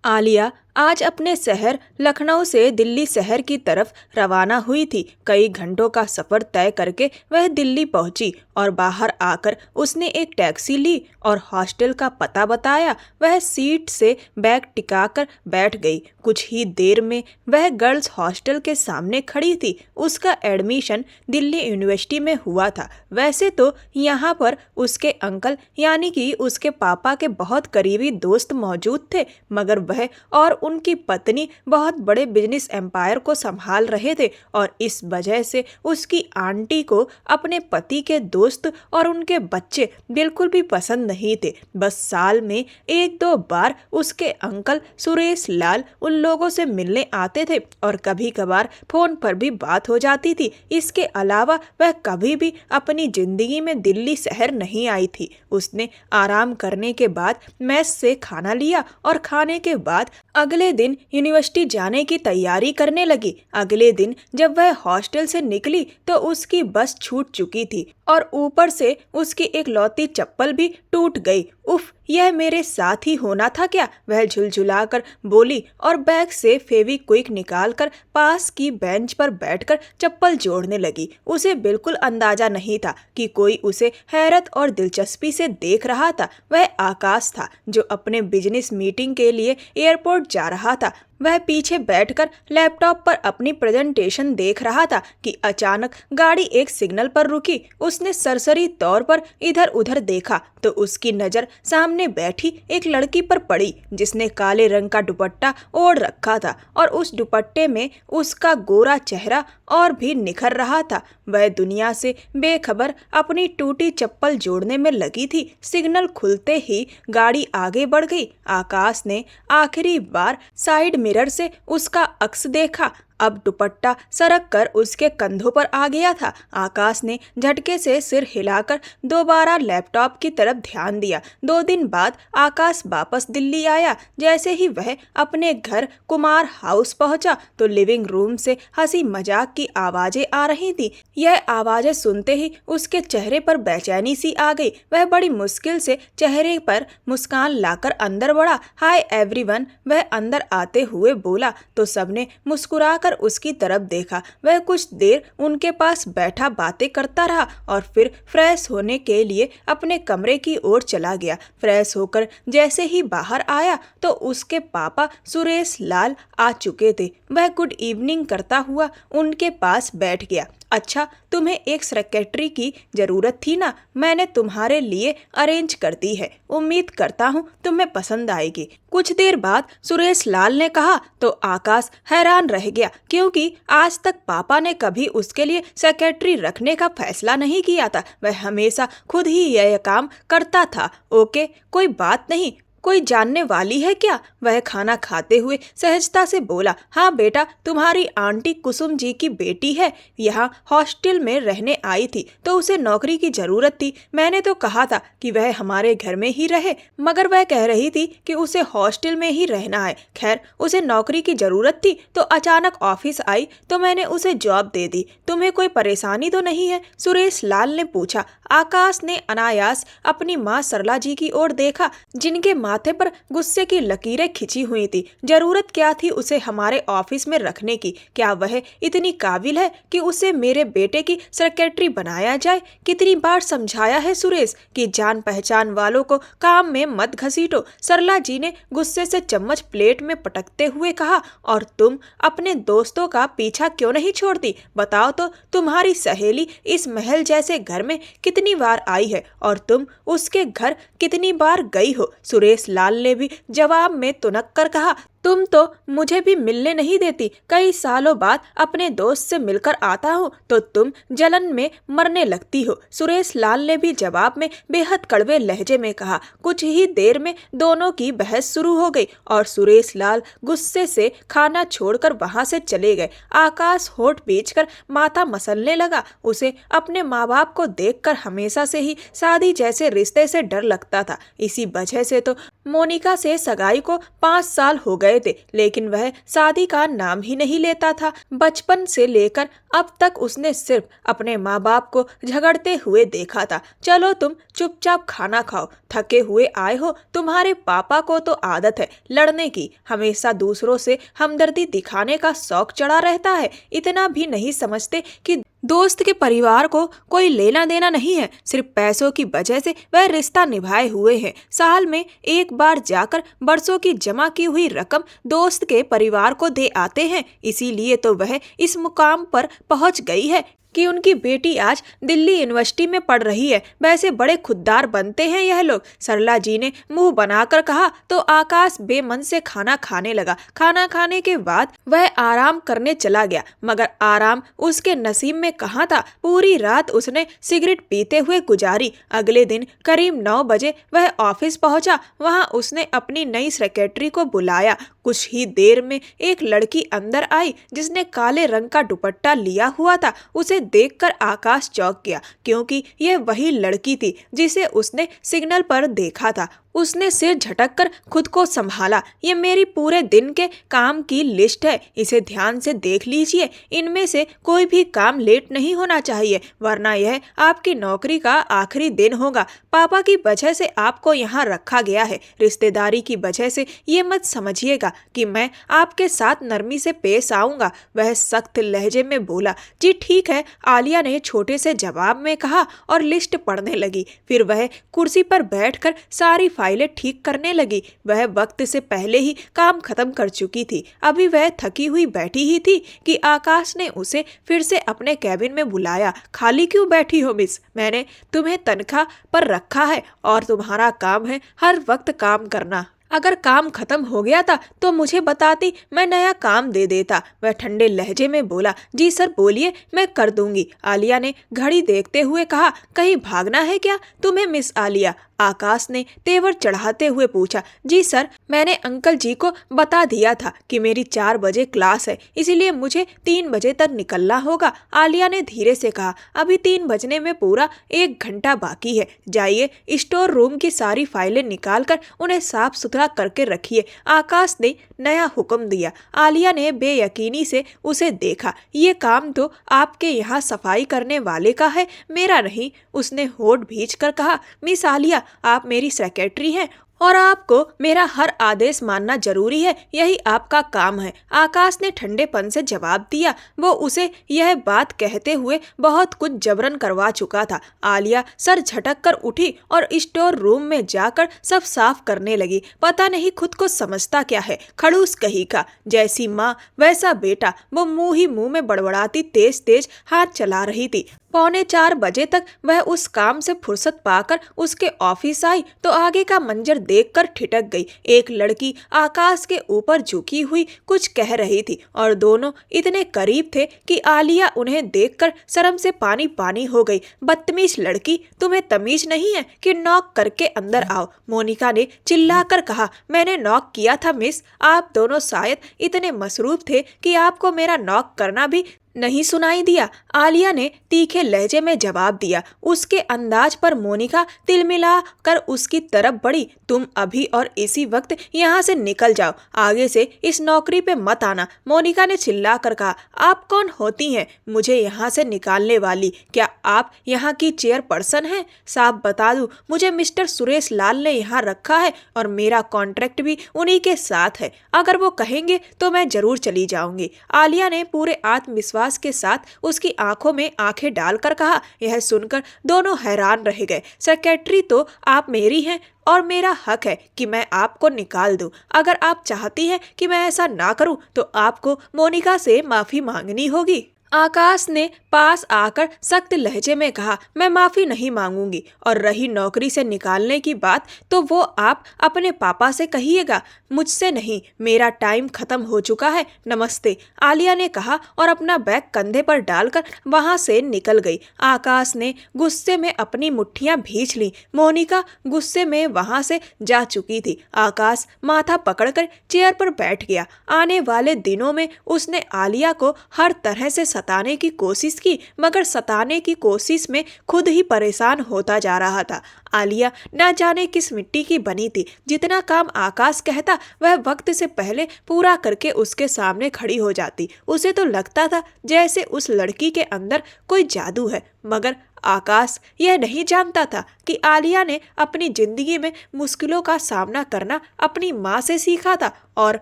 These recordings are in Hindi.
आलिया आज अपने शहर लखनऊ से दिल्ली शहर की तरफ रवाना हुई थी। कई घंटों का सफर तय करके वह दिल्ली पहुंची और बाहर आकर उसने एक टैक्सी ली और हॉस्टल का पता बताया। वह सीट से बैग टिकाकर बैठ गई। कुछ ही देर में वह गर्ल्स हॉस्टल के सामने खड़ी थी। उसका एडमिशन दिल्ली यूनिवर्सिटी में हुआ था। वैसे तो यहाँ पर उसके अंकल यानी कि उसके पापा के बहुत करीबी दोस्त मौजूद थे, मगर वह और उनकी पत्नी बहुत बड़े बिजनेस एम्पायर को संभाल रहे थे और इस वजह से उसकी आंटी को अपने पति के दोस्त और उनके बच्चे बिल्कुल भी पसंद नहीं थे। बस साल में एक दो बार उसके अंकल सुरेश लाल उन लोगों से मिलने आते थे और कभी कभार फोन पर भी बात हो जाती थी। इसके अलावा वह कभी भी अपनी जिंदगी में दिल्ली शहर नहीं आई थी। उसने आराम करने के बाद मेस से खाना लिया और खाने के बाद अगले दिन यूनिवर्सिटी जाने की तैयारी करने लगी। अगले दिन जब वह हॉस्टल से निकली तो उसकी बस छूट चुकी थी और ऊपर से उसकी एक लौती चप्पल भी टूट गई। उफ, यह मेरे साथ ही होना था क्या? वह झुलझुलाकर बोली और बैग से फेविक्विक निकालकर पास की बेंच पर बैठकर चप्पल जोड़ने लगी। उसे बिल्कुल अंदाजा नहीं था कि कोई उसे हैरत और दिलचस्पी से देख रहा था। वह आकाश था जो अपने बिजनेस मीटिंग के लिए एयरपोर्ट जा रहा था। वह पीछे बैठकर लैपटॉप पर अपनी प्रेजेंटेशन देख रहा था कि अचानक गाड़ी एक सिग्नल पर रुकी। उसने सरसरी तौर पर इधर उधर देखा तो उसकी नज़र सामने बैठी एक लड़की पर पड़ी जिसने काले रंग का दुपट्टा ओढ़ रखा था और उस दुपट्टे में उसका गोरा चेहरा और भी निखर रहा था। वह दुनिया से बेखबर अपनी टूटी चप्पल जोड़ने में लगी थी। सिग्नल खुलते ही गाड़ी आगे बढ़ गई। आकाश ने आखिरी बार साइड मिरर से उसका अक्स देखा। अब दुपट्टा सरक कर उसके कंधों पर आ गया था। आकाश ने झटके से सिर हिलाकर दोबारा लैपटॉप की तरफ ध्यान दिया। 2 दिन बाद आकाश वापस दिल्ली आया। जैसे ही वह अपने घर कुमार हाउस पहुंचा तो लिविंग रूम से हंसी मजाक की आवाजें आ रही थी। यह आवाजें सुनते ही उसके चेहरे पर बेचैनी सी आ गई। वह बड़ी मुश्किल से चेहरे पर मुस्कान लाकर अंदर बढ़ा। हाय एवरीवन, वह अंदर आते हुए बोला तो सबने मुस्कुरा उसकी तरफ देखा। वह कुछ देर उनके पास बैठा बातें करता रहा और फिर फ्रेश होने के लिए अपने कमरे की ओर चला गया। फ्रेश होकर जैसे ही बाहर आया तो उसके पापा सुरेश लाल आ चुके थे। वह गुड इवनिंग करता हुआ उनके पास बैठ गया। अच्छा, तुम्हें एक सेक्रेटरी की जरूरत थी ना? मैंने तुम्हारे लिए अरेंज कर दी है। उम्मीद करता हूँ तुम्हें पसंद आएगी। कुछ देर बाद सुरेश लाल ने कहा तो आकाश हैरान रह गया क्योंकि आज तक पापा ने कभी उसके लिए सेक्रेटरी रखने का फैसला नहीं किया था। वह हमेशा खुद ही यह काम करता था। ओके, कोई बात नहीं। कोई जानने वाली है क्या? वह खाना खाते हुए सहजता से बोला। हाँ बेटा, तुम्हारी आंटी कुसुम जी की बेटी है। यहाँ हॉस्टल में रहने आई थी तो उसे नौकरी की जरूरत थी। मैंने तो कहा था कि वह हमारे घर में ही रहे, मगर वह कह रही थी कि उसे हॉस्टल में ही रहना है। खैर, उसे नौकरी की जरूरत थी तो अचानक ऑफिस आई तो मैंने उसे जॉब दे दी। तुम्हें कोई परेशानी तो नहीं है? सुरेश लाल ने पूछा। आकाश ने अनायास अपनी माँ सरला जी की ओर देखा जिनके माथे पर गुस्से की लकीरें खिंची हुई थी। जरूरत क्या थी उसे हमारे ऑफिस में रखने की? क्या वह इतनी काबिल है कि उसे मेरे बेटे की सेक्रेटरी बनाया जाए? कितनी बार समझाया है सुरेश कि जान पहचान वालों को काम में मत घसीटो। सरला जी ने गुस्से से चम्मच प्लेट में पटकते हुए कहा। और तुम अपने दोस्तों का पीछा क्यों नहीं छोड़ती? बताओ तो, तुम्हारी सहेली इस महल जैसे घर में कितनी बार आई है और तुम उसके घर कितनी बार गई हो? सुरेश लाल ने भी जवाब में तुनक कर कहा। तुम तो मुझे भी मिलने नहीं देती। कई सालों बाद अपने दोस्त से मिलकर आता हूँ तो तुम जलन में मरने लगती हो। सुरेश लाल ने भी जवाब में बेहद कड़वे लहजे में कहा। कुछ ही देर में दोनों की बहस शुरू हो गई और सुरेश लाल गुस्से से खाना छोड़कर वहां से चले गए। आकाश होठ बेचकर माथा मसलने लगा। उसे अपने माँ बाप को देखकर हमेशा से ही शादी जैसे रिश्ते से डर लगता था। इसी वजह से तो मोनिका से सगाई को 5 साल हो गए गए थे, लेकिन वह शादी का नाम ही नहीं लेता था। बचपन से लेकर अब तक उसने सिर्फ अपने माँ बाप को झगड़ते हुए देखा था। चलो तुम चुपचाप खाना खाओ, थके हुए आए हो। तुम्हारे पापा को तो आदत है लड़ने की, हमेशा दूसरों से हमदर्दी दिखाने का शौक चढ़ा रहता है। इतना भी नहीं समझते कि दोस्त के परिवार को कोई लेना देना नहीं है, सिर्फ पैसों की वजह से वह रिश्ता निभाए हुए हैं। साल में एक बार जाकर बरसों की जमा की हुई रकम दोस्त के परिवार को दे आते हैं। इसीलिए तो वह इस मुकाम पर पहुंच गई है कि उनकी बेटी आज दिल्ली यूनिवर्सिटी में पढ़ रही है। वैसे बड़े खुददार बनते हैं यह लोग। सरला जी ने मुंह बनाकर कहा तो आकाश बेमन से खाना खाने लगा। खाना खाने के बाद वह आराम करने चला गया, मगर आराम उसके नसीब में कहाँ था। पूरी रात उसने सिगरेट पीते हुए गुजारी। अगले दिन करीब 9 बजे वह ऑफिस पहुंचा। वहां उसने अपनी नई सेक्रेटरी को बुलाया। कुछ ही देर में एक लड़की अंदर आई जिसने काले रंग का दुपट्टा लिया हुआ था। उसे देखकर आकाश चौंक गया, क्योंकि यह वही लड़की थी जिसे उसने सिग्नल पर देखा था। उसने सिर झटककर खुद को संभाला। ये मेरी पूरे दिन के काम की लिस्ट है, इसे ध्यान से देख लीजिए। इनमें से कोई भी काम लेट नहीं होना चाहिए, वरना यह आपकी नौकरी का आखिरी दिन होगा। पापा की वजह से आपको यहाँ रखा गया है, रिश्तेदारी की वजह से ये मत समझिएगा कि मैं आपके साथ नरमी से पेश आऊँगा। वह सख्त लहजे में बोला। जी ठीक है, आलिया ने छोटे से जवाब में कहा और लिस्ट पढ़ने लगी। फिर वह कुर्सी पर बैठकर सारी फाइलें ठीक करने लगी। वह वक्त से पहले ही काम खत्म कर चुकी थी। अभी वह थकी हुई बैठी ही थी कि आकाश ने उसे फिर से अपने कैबिन में बुलाया। खाली क्यों बैठी हो मिस? मैंने तुम्हें तनख्वाह पर रखा है और तुम्हारा काम है हर वक्त काम करना। अगर काम खत्म हो गया था तो मुझे बताती, मैं नया काम दे देता। वह ठंडे लहजे में बोला। जी सर बोलिए, मैं कर दूंगी। आलिया ने घड़ी देखते हुए कहा। कहीं भागना है क्या तुम्हें मिस आलिया? आकाश ने तेवर चढ़ाते हुए पूछा। जी सर, मैंने अंकल जी को बता दिया था कि मेरी 4 बजे क्लास है, इसीलिए मुझे 3 बजे तक निकलना होगा। आलिया ने धीरे से कहा। अभी 3 बजने में पूरा 1 घंटा बाकी है। जाइए स्टोर रूम की सारी फाइलें निकाल कर उन्हें साफ सुथरा करके रखिए। आकाश ने नया हुक्म दिया। आलिया ने बेयकीनी से उसे देखा। ये काम तो आपके यहाँ सफाई करने वाले का है, मेरा नहीं। उसने होठ भींच कर कहा। मिस आलिया, आप मेरी सेक्रेटरी हैं और आपको मेरा हर आदेश मानना जरूरी है, यही आपका काम है। आकाश ने ठंडेपन से जवाब दिया। वो उसे यह बात कहते हुए बहुत कुछ जबरन करवा चुका था। आलिया सर झटक कर उठी और स्टोर रूम में जाकर सब साफ करने लगी। पता नहीं खुद को समझता क्या है, खड़ूस कहीं का। जैसी माँ वैसा बेटा। वो मुंह ही मुंह में बड़बड़ाती तेज तेज हाथ चला रही थी। 3:45 बजे तक वह उस काम से फुर्सत पाकर उसके ऑफिस आई तो आगे का मंजर देखकर ठिठक गई। एक लड़की आकाश के ऊपर झुकी हुई कुछ कह रही थी और दोनों इतने करीब थे कि आलिया उन्हें देखकर शर्म से पानी पानी हो गई। बदतमीज लड़की, तुम्हें तमीज नहीं है कि नॉक करके अंदर आओ? मोनिका ने चिल्लाकर कहा। मैंने नॉक किया था मिस, आप दोनों शायद इतने मसरूफ थे कि आपको मेरा नॉक करना भी नहीं सुनाई दिया। आलिया ने तीखे लहजे में जवाब दिया। उसके अंदाज पर मोनिका तिलमिला कर उसकी तरफ बढ़ी। तुम अभी और इसी वक्त यहाँ से निकल जाओ, आगे से इस नौकरी पे मत आना। मोनिका ने चिल्ला कर कहा। आप कौन होती हैं मुझे यहाँ से निकालने वाली? क्या आप यहाँ की चेयरपर्सन हैं? साफ बता दूं, मुझे मिस्टर सुरेश लाल ने यहाँ रखा है और मेरा कॉन्ट्रैक्ट भी उन्हीं के साथ है। अगर वो कहेंगे तो मैं जरूर चली जाऊंगी। आलिया ने पूरे आत्मविश्वास के साथ उसकी आंखों में आंखें डालकर कहा। यह सुनकर दोनों हैरान रह गए। सेक्रेटरी तो आप मेरी हैं और मेरा हक है कि मैं आपको निकाल दूं। अगर आप चाहती हैं कि मैं ऐसा ना करूं तो आपको मोनिका से माफी मांगनी होगी। आकाश ने पास आकर सख्त लहजे में कहा। मैं माफी नहीं मांगूंगी और रही नौकरी से निकालने की बात तो वो आप अपने पापा से कहिएगा, मुझसे नहीं। मेरा टाइम खत्म हो चुका है, नमस्ते। आलिया ने कहा और अपना बैग कंधे पर डालकर वहां से निकल गई। आकाश ने गुस्से में अपनी मुट्ठियां भींच ली। मोनिका गुस्से में वहां से जा चुकी थी। आकाश माथा पकड़कर चेयर पर बैठ गया। आने वाले दिनों में उसने आलिया को हर तरह से सताने की कोशिश की, मगर सताने की कोशिश में खुद ही परेशान होता जा रहा था। आलिया न जाने किस मिट्टी की बनी थी। जितना काम आकाश कहता वह वक्त से पहले पूरा करके उसके सामने खड़ी हो जाती। उसे तो लगता था जैसे उस लड़की के अंदर कोई जादू है, मगर आकाश यह नहीं जानता था कि आलिया ने अपनी जिंदगी में मुश्किलों का सामना करना अपनी माँ से सीखा था, और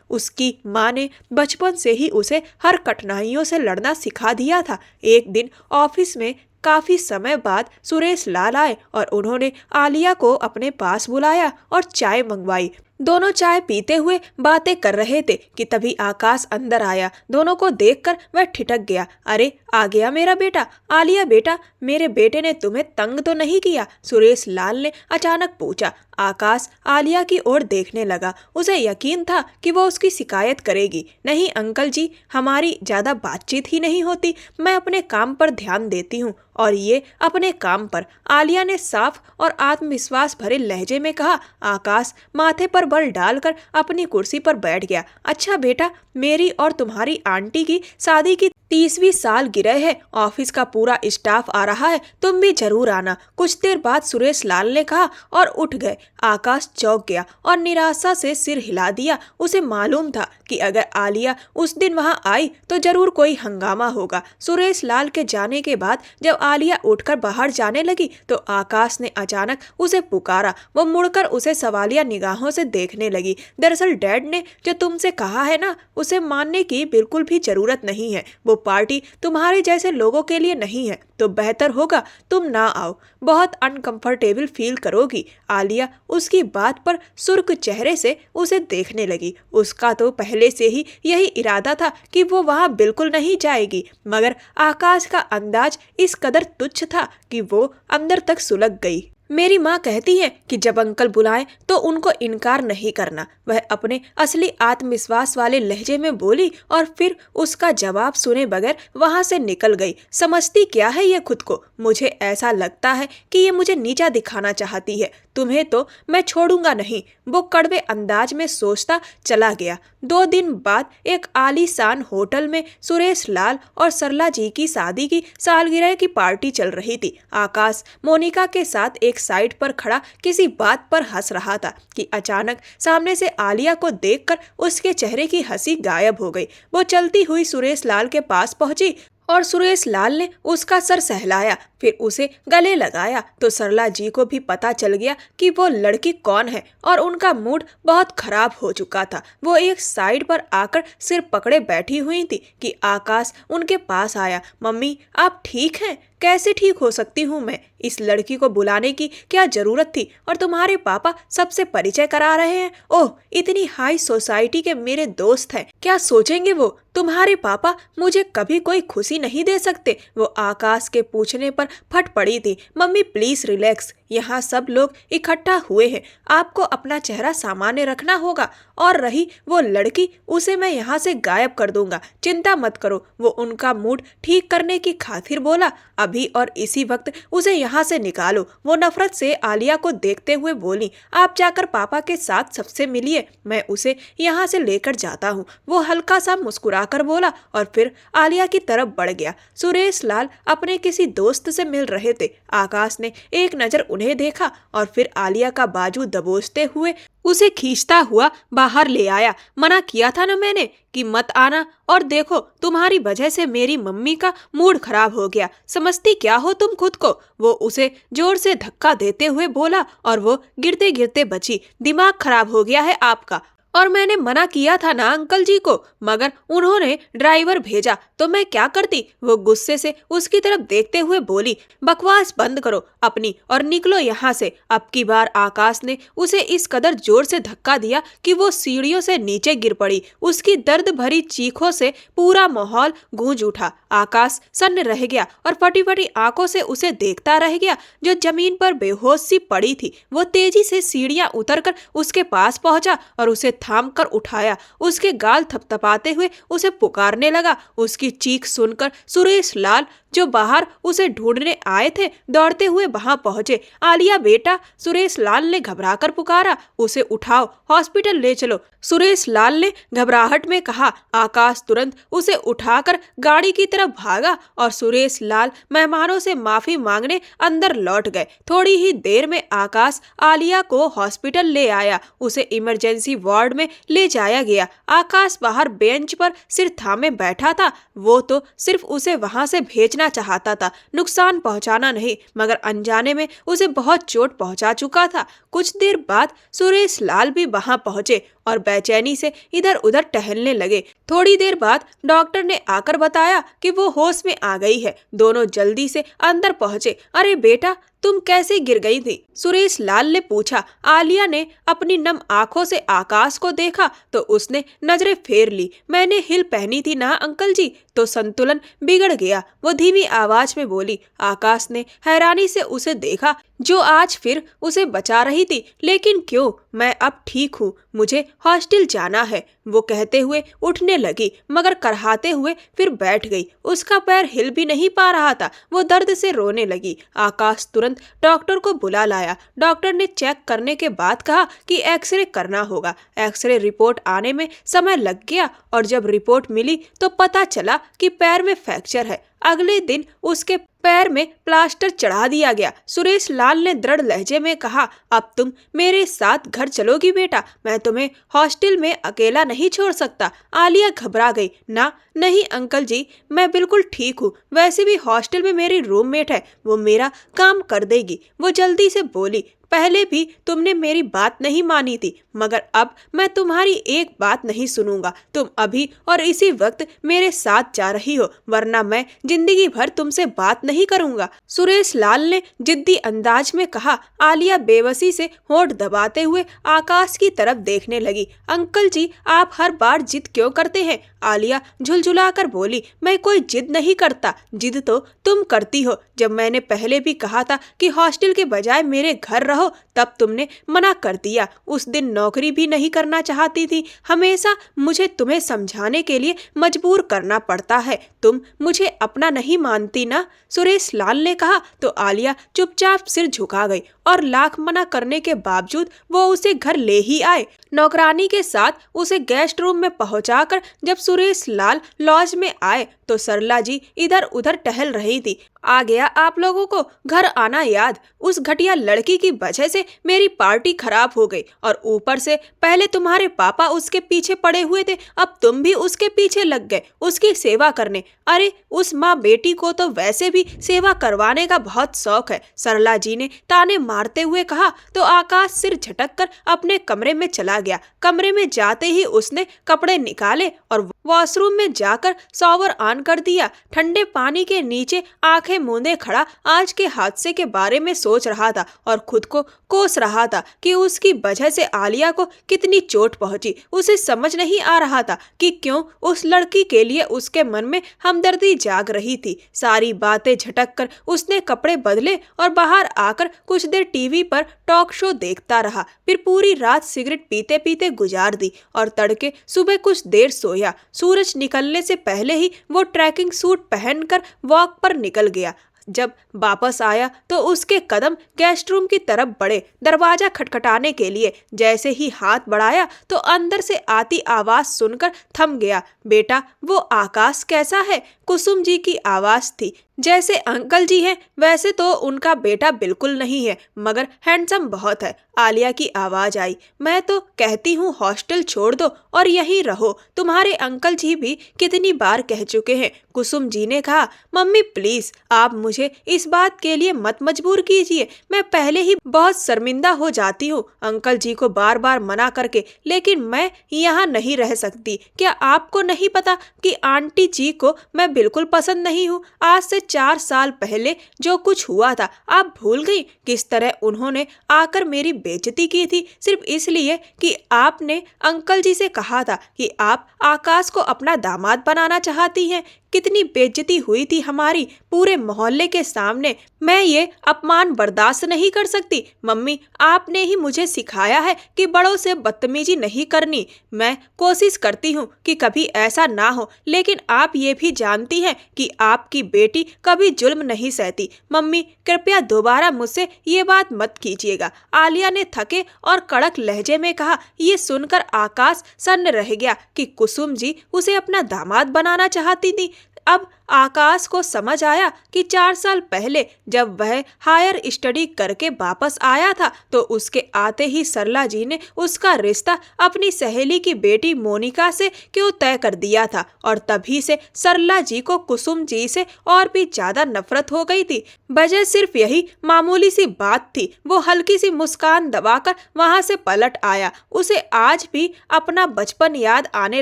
उसकी माँ ने बचपन से ही उसे हर कठिनाइयों से लड़ना सिखा दिया था। एक दिन ऑफिस में काफी समय बाद सुरेश लाल आए और उन्होंने आलिया को अपने पास बुलाया और चाय मंगवाई। दोनों चाय पीते हुए बातें कर रहे थे कि तभी आकाश अंदर आया। दोनों को देखकर वह ठिठक गया। अरे आ गया मेरा बेटा। आलिया बेटा, मेरे बेटे ने तुम्हें तंग तो नहीं किया? सुरेश लाल ने अचानक पूछा। आकाश आलिया की ओर देखने लगा। उसे यकीन था कि वो उसकी शिकायत करेगी। नहीं अंकल जी, हमारी ज्यादा बातचीत ही नहीं होती। मैं अपने काम पर ध्यान देती हूँ और ये अपने काम पर, आलिया ने साफ और आत्मविश्वास भरे लहजे में कहा। आकाश माथे पर बल डालकर अपनी कुर्सी पर बैठ गया। अच्छा बेटा, मेरी और तुम्हारी आंटी की शादी की 30वीं सालगिरह है। ऑफिस का पूरा स्टाफ आ रहा है, तुम भी जरूर आना। कुछ देर बाद सुरेश लाल ने कहा और उठ गए। आकाश चौंक गया और निराशा से सिर हिला दिया। उसे मालूम था कि अगर आलिया उस दिन वहां आई तो जरूर कोई हंगामा होगा। सुरेश लाल के जाने के बाद जब आलिया उठकर बाहर जाने लगी तो आकाश ने अचानक उसे पुकारा। वो मुड़कर उसे सवालिया निगाहों से देखने लगी। दरअसल डैड ने जो तुमसे कहा है ना, उसे मानने की बिल्कुल भी जरूरत नहीं है। वो पार्टी तुम्हारे जैसे लोगों के लिए नहीं है, तो बेहतर होगा तुम ना आओ। बहुत अनकंफर्टेबल फील करोगी। आलिया उसकी बात पर सुर्ख चेहरे से उसे देखने लगी। उसका तो पहले से ही यही इरादा था कि वो वहां बिल्कुल नहीं जाएगी, मगर आकाश का अंदाज इस कदर तुच्छ था कि वो अंदर तक सुलग गई। मेरी माँ कहती है कि जब अंकल बुलाएं तो उनको इनकार नहीं करना, वह अपने असली आत्मविश्वास वाले लहजे में बोली और फिर उसका जवाब सुने बगैर वहां से निकल गई। समझती क्या है ये खुद को? मुझे ऐसा लगता है कि ये मुझे नीचा दिखाना चाहती है। तुम्हें तो मैं छोड़ूंगा नहीं, वो कड़वे अंदाज में सोचता चला गया। 2 दिन बाद एक आलीशान होटल में सुरेश लाल और सरला जी की शादी की सालगिरह की पार्टी चल रही थी। आकाश मोनिका के साथ एक साइड पर खड़ा किसी बात पर हंस रहा था कि अचानक सामने से आलिया को देखकर उसके चेहरे की हंसी गायब हो गई। वो चलती हुई सुरेश लाल के पास पहुंची और सुरेश लाल ने उसका सर सहलाया, फिर उसे गले लगाया तो सरला जी को भी पता चल गया कि वो लड़की कौन है और उनका मूड बहुत खराब हो चुका था। वो एक साइड पर आकर सिर पकड़े बैठी हुई थी कि आकाश उनके पास आया। मम्मी आप ठीक हैं? कैसे ठीक हो सकती हूँ मैं? इस लड़की को बुलाने की क्या जरूरत थी? और तुम्हारे पापा सबसे परिचय करा रहे हैं। ओह, इतनी हाई सोसाइटी के मेरे दोस्त हैं, क्या सोचेंगे वो? तुम्हारे पापा मुझे कभी कोई खुशी नहीं दे सकते। वो आकाश के पूछने पर फट पड़ी थी। मम्मी प्लीज रिलैक्स, यहाँ सब लोग इकट्ठा हुए हैं, आपको अपना चेहरा सामान्य रखना होगा। और रही वो लड़की, उसे मैं यहाँ से गायब कर दूंगा, चिंता मत करो। वो उनका मूड ठीक करने की खातिर बोला। अभी और इसी वक्त उसे यहाँ से निकालो। वो नफरत से आलिया को देखते हुए बोली। आप जाकर पापा के साथ सबसे मिलिए, मैं उसे यहाँ से लेकर जाता हूँ। वो हल्का सा मुस्कुराकर बोला और फिर आलिया की तरफ बढ़ गया। सुरेश लाल अपने किसी दोस्त से मिल रहे थे। आकाश ने एक नजर उन्हें देखा और फिर आलिया का बाजू दबोचते हुए उसे खींचता हुआ बाहर ले आया। मना किया था ना मैंने कि मत आना, और देखो तुम्हारी वजह से मेरी मम्मी का मूड खराब हो गया। समझती क्या हो तुम खुद को? वो उसे जोर से धक्का देते हुए बोला और वो गिरते गिरते बची। दिमाग खराब हो गया है आपका। और मैंने मना किया था ना अंकल जी को, मगर उन्होंने ड्राइवर भेजा तो मैं क्या करती? वो गुस्से से उसकी तरफ देखते हुए बोली। बकवास बंद करो अपनी और निकलो यहाँ से। अब की बार आकाश ने उसे इस कदर जोर से धक्का दिया कि वो सीढ़ियों से नीचे गिर पड़ी। उसकी दर्द भरी चीखों से पूरा माहौल गूंज उठा। आकाश सन्न रह गया और फटी फटी आंखों से उसे देखता रह गया जो जमीन पर बेहोश सी पड़ी थी। वो तेजी से सीढ़ियां उतरकर उसके पास पहुंचा और उसे थाम कर उठाया, उसके गाल थपथपाते हुए उसे पुकारने लगा। उसकी चीख सुनकर सुरेश लाल जो बाहर उसे ढूंढने आए थे दौड़ते हुए वहां पहुंचे। आलिया बेटा, सुरेश लाल ने घबराकर पुकारा, उसे उठाओ, हॉस्पिटल ले चलो। सुरेश लाल ने घबराहट में कहा। आकाश तुरंत उसे उठाकर गाड़ी की तरफ भागा और सुरेश लाल मेहमानों से माफी मांगने अंदर लौट गए। थोड़ी ही देर में आकाश आलिया को हॉस्पिटल ले आया। उसे इमरजेंसी वार्ड में ले जाया गया। आकाश बाहर बेंच पर सिर थामे बैठा था। वो तो सिर्फ उसे वहां से भेजना चाहता था, नुकसान पहुंचाना नहीं, मगर अनजाने में उसे बहुत चोट पहुंचा चुका था। कुछ देर बाद सुरेश लाल भी वहां पहुंचे और बेचैनी से इधर उधर टहलने लगे। थोड़ी देर बाद डॉक्टर ने आकर बताया कि वो होश में आ गई है। दोनों जल्दी से अंदर पहुंचे। अरे बेटा, तुम कैसे गिर गई थी? सुरेश लाल ने पूछा। आलिया ने अपनी नम आंखों से आकाश को देखा तो उसने नजरें फेर ली। मैंने हिल पहनी थी ना अंकल जी, तो संतुलन बिगड़ गया, वो धीमी आवाज में बोली। आकाश ने हैरानी से उसे देखा, जो आज फिर उसे बचा रही थी। लेकिन क्यों? मैं अब ठीक हूँ, मुझे हॉस्टल जाना है, वो कहते हुए उठने लगी, मगर करहाते हुए फिर बैठ गई। उसका पैर हिल भी नहीं पा रहा था। वो दर्द से रोने लगी। आकाश तुरंत डॉक्टर को बुला लाया। डॉक्टर ने चेक करने के बाद कहा कि एक्सरे करना होगा। एक्सरे रिपोर्ट आने में समय लग गया और जब रिपोर्ट मिली तो पता चला कि पैर में फ्रैक्चर है। अगले दिन उसके पैर में प्लास्टर चढ़ा दिया गया। सुरेश लाल ने दृढ़ लहजे में कहा, अब तुम मेरे साथ घर चलोगी बेटा, मैं तुम्हें हॉस्टल में अकेला नहीं छोड़ सकता। आलिया घबरा गई। ना, नहीं अंकल जी, मैं बिल्कुल ठीक हूँ। वैसे भी हॉस्टल में मेरी रूममेट है, वो मेरा काम कर देगी। वो जल्दी से बोली। पहले भी तुमने मेरी बात नहीं मानी थी, मगर अब मैं तुम्हारी एक बात नहीं सुनूंगा। तुम अभी और इसी वक्त मेरे साथ जा रही हो, वरना मैं जिंदगी भर तुमसे बात नहीं करूंगा। सुरेश लाल ने जिद्दी अंदाज में कहा। आलिया बेबसी से होंठ दबाते हुए आकाश की तरफ देखने लगी। अंकल जी, आप हर बार जिद क्यों करते हैं? आलिया झुलझुलाकर बोली। मैं कोई जिद नहीं करता, जिद तो तुम करती हो। जब मैंने पहले भी कहा था कि हॉस्टल के बजाय मेरे घर रहो, तब तुमने मना कर दिया। उस दिन नौकरी भी नहीं करना चाहती थी। हमेशा मुझे तुम्हें समझाने के लिए मजबूर करना पड़ता है। तुम मुझे अपना नहीं मानती ना? सुरेश लाल ने कहा तो आलिया चुपचाप सिर झुका गई और लाख मना करने के बावजूद वो उसे घर ले ही आए। नौकरानी के साथ उसे गेस्ट रूम में पहुंचाकर जब सुरेश लाल लॉज में आए तो सरला जी इधर उधर टहल रही थी। आ गया आप लोगों को घर आना याद। उस घटिया लड़की की वजह से मेरी पार्टी खराब हो गई और ऊपर से पहले तुम्हारे पापा उसके पीछे पड़े हुए थे, अब तुम भी उसके पीछे लग गए उसकी सेवा करने। अरे उस माँ बेटी को तो वैसे भी सेवा करवाने का बहुत शौक है, सरला जी ने ताने मारते हुए कहा। तो आकाश सिर झटक कर अपने कमरे में चला गया। कमरे में जाते ही उसने कपड़े निकाले और वॉशरूम में जाकर शॉवर ऑन कर दिया। ठंडे पानी के नीचे आंखें मूंदे खड़ा आज के हादसे के बारे में सोच रहा था और खुद को कोस रहा था कि उसकी वजह से आलिया को कितनी चोट पहुंची। उसे समझ नहीं आ रहा था कि क्यों उस लड़की के लिए उसके मन में हमदर्दी जाग रही थी। सारी बातें झटक कर उसने कपड़े बदले और बाहर आकर कुछ देर टीवी पर टॉक शो देखता रहा। फिर पूरी रात सिगरेट पीते पीते गुजार दी और तड़के सुबह कुछ देर सोया। सूरज निकलने से पहले ही वो ट्रैकिंग सूट पहनकर वॉक पर निकल गया। जब वापस आया तो उसके कदम गेस्ट रूम की तरफ बढ़े, दरवाजा खटखटाने के लिए। जैसे ही हाथ बढ़ाया तो अंदर से आती आवाज सुनकर थम गया। बेटा, वो आकाश कैसा है? कुसुम जी की आवाज थी। जैसे अंकल जी हैं वैसे तो उनका बेटा बिल्कुल नहीं है, मगर हैंडसम बहुत है। आलिया की आवाज आई। मैं तो कहती हूँ हॉस्टल छोड़ दो और यहीं रहो, तुम्हारे अंकल जी भी कितनी बार कह चुके हैं। कुसुम जी ने कहा। मम्मी प्लीज, आप मुझे इस बात के लिए मत मजबूर कीजिए, मैं पहले ही बहुत शर्मिंदा हो जाती हूँ अंकल जी को बार बार मना करके, लेकिन मैं यहाँ नहीं रह सकती। क्या आपको नहीं पता कि आंटी जी को मैं बिल्कुल पसंद नहीं हूँ? आज से 4 साल पहले जो कुछ हुआ था आप भूल गई? किस तरह उन्होंने आकर मेरी बेइज्जती की थी सिर्फ इसलिए कि आपने अंकल जी से कहा था कि आप आकाश को अपना दामाद बनाना चाहती हैं। कितनी बेइज्जती हुई थी हमारी पूरे मोहल्ले के सामने। मैं ये अपमान बर्दाश्त नहीं कर सकती। मम्मी, आपने ही मुझे सिखाया है कि बड़ों से बदतमीजी नहीं करनी। मैं कोशिश करती हूँ कि कभी ऐसा ना हो, लेकिन आप ये भी जानती हैं कि आपकी बेटी कभी जुल्म नहीं सहती। मम्मी, कृपया दोबारा मुझसे ये बात मत कीजिएगा, आलिया ने थके और कड़क लहजे में कहा। ये सुनकर आकाश सन्न रह गया कि कुसुम जी उसे अपना दामाद बनाना चाहती थी। अब आकाश को समझ आया कि 4 साल पहले जब वह हायर स्टडी करके वापस आया था तो उसके आते ही सरला जी ने उसका रिश्ता अपनी सहेली की बेटी मोनिका से क्यों तय कर दिया था, और तभी से सरला जी को कुसुम जी से और भी ज्यादा नफरत हो गई थी। वजह सिर्फ यही मामूली सी बात थी। वो हल्की सी मुस्कान दबाकर वहां से पलट आया। उसे आज भी अपना बचपन याद आने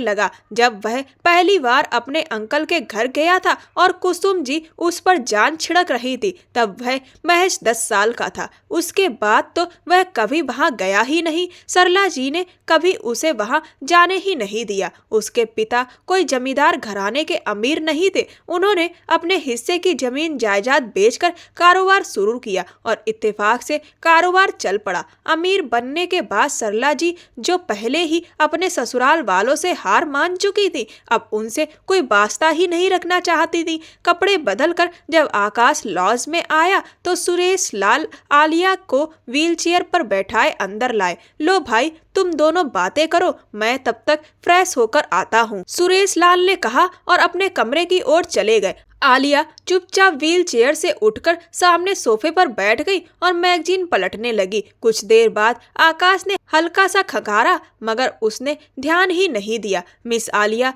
लगा जब वह पहली बार अपने अंकल के घर गया था और कुसुम जी उस पर जान छिड़क रही थी। तब वह महज 10 साल का था। उसके बाद तो वह कभी वहां गया ही नहीं। सरला जी ने कभी उसे वहां जाने ही नहीं दिया। उसके पिता कोई जमींदार घराने के अमीर नहीं थे। उन्होंने अपने हिस्से की जमीन जायदाद बेचकर कारोबार शुरू किया और इत्तेफाक से कारोबार चल पड़ा। अमीर बनने के बाद सरला जी, जो पहले ही अपने ससुराल वालों से हार मान चुकी थी, अब उनसे कोई वास्ता ही नहीं रखना चाहती थी। कपड़े बदलकर जब आकाश लॉज में आया तो सुरेश लाल आलिया को व्हीलचेयर पर बैठाए अंदर लाए। लो भाई, तुम दोनों बातें करो, मैं तब तक फ्रेश होकर आता हूँ, सुरेश लाल ने कहा और अपने कमरे की ओर चले गए। आलिया चुपचाप व्हील चेयर से उठकर सामने सोफे पर बैठ गई और मैगजीन पलटने लगी। कुछ देर बाद आकाश ने हल्का सा खंगारा, मगर उसने ध्यान ही नहीं दिया। मिस आलिया,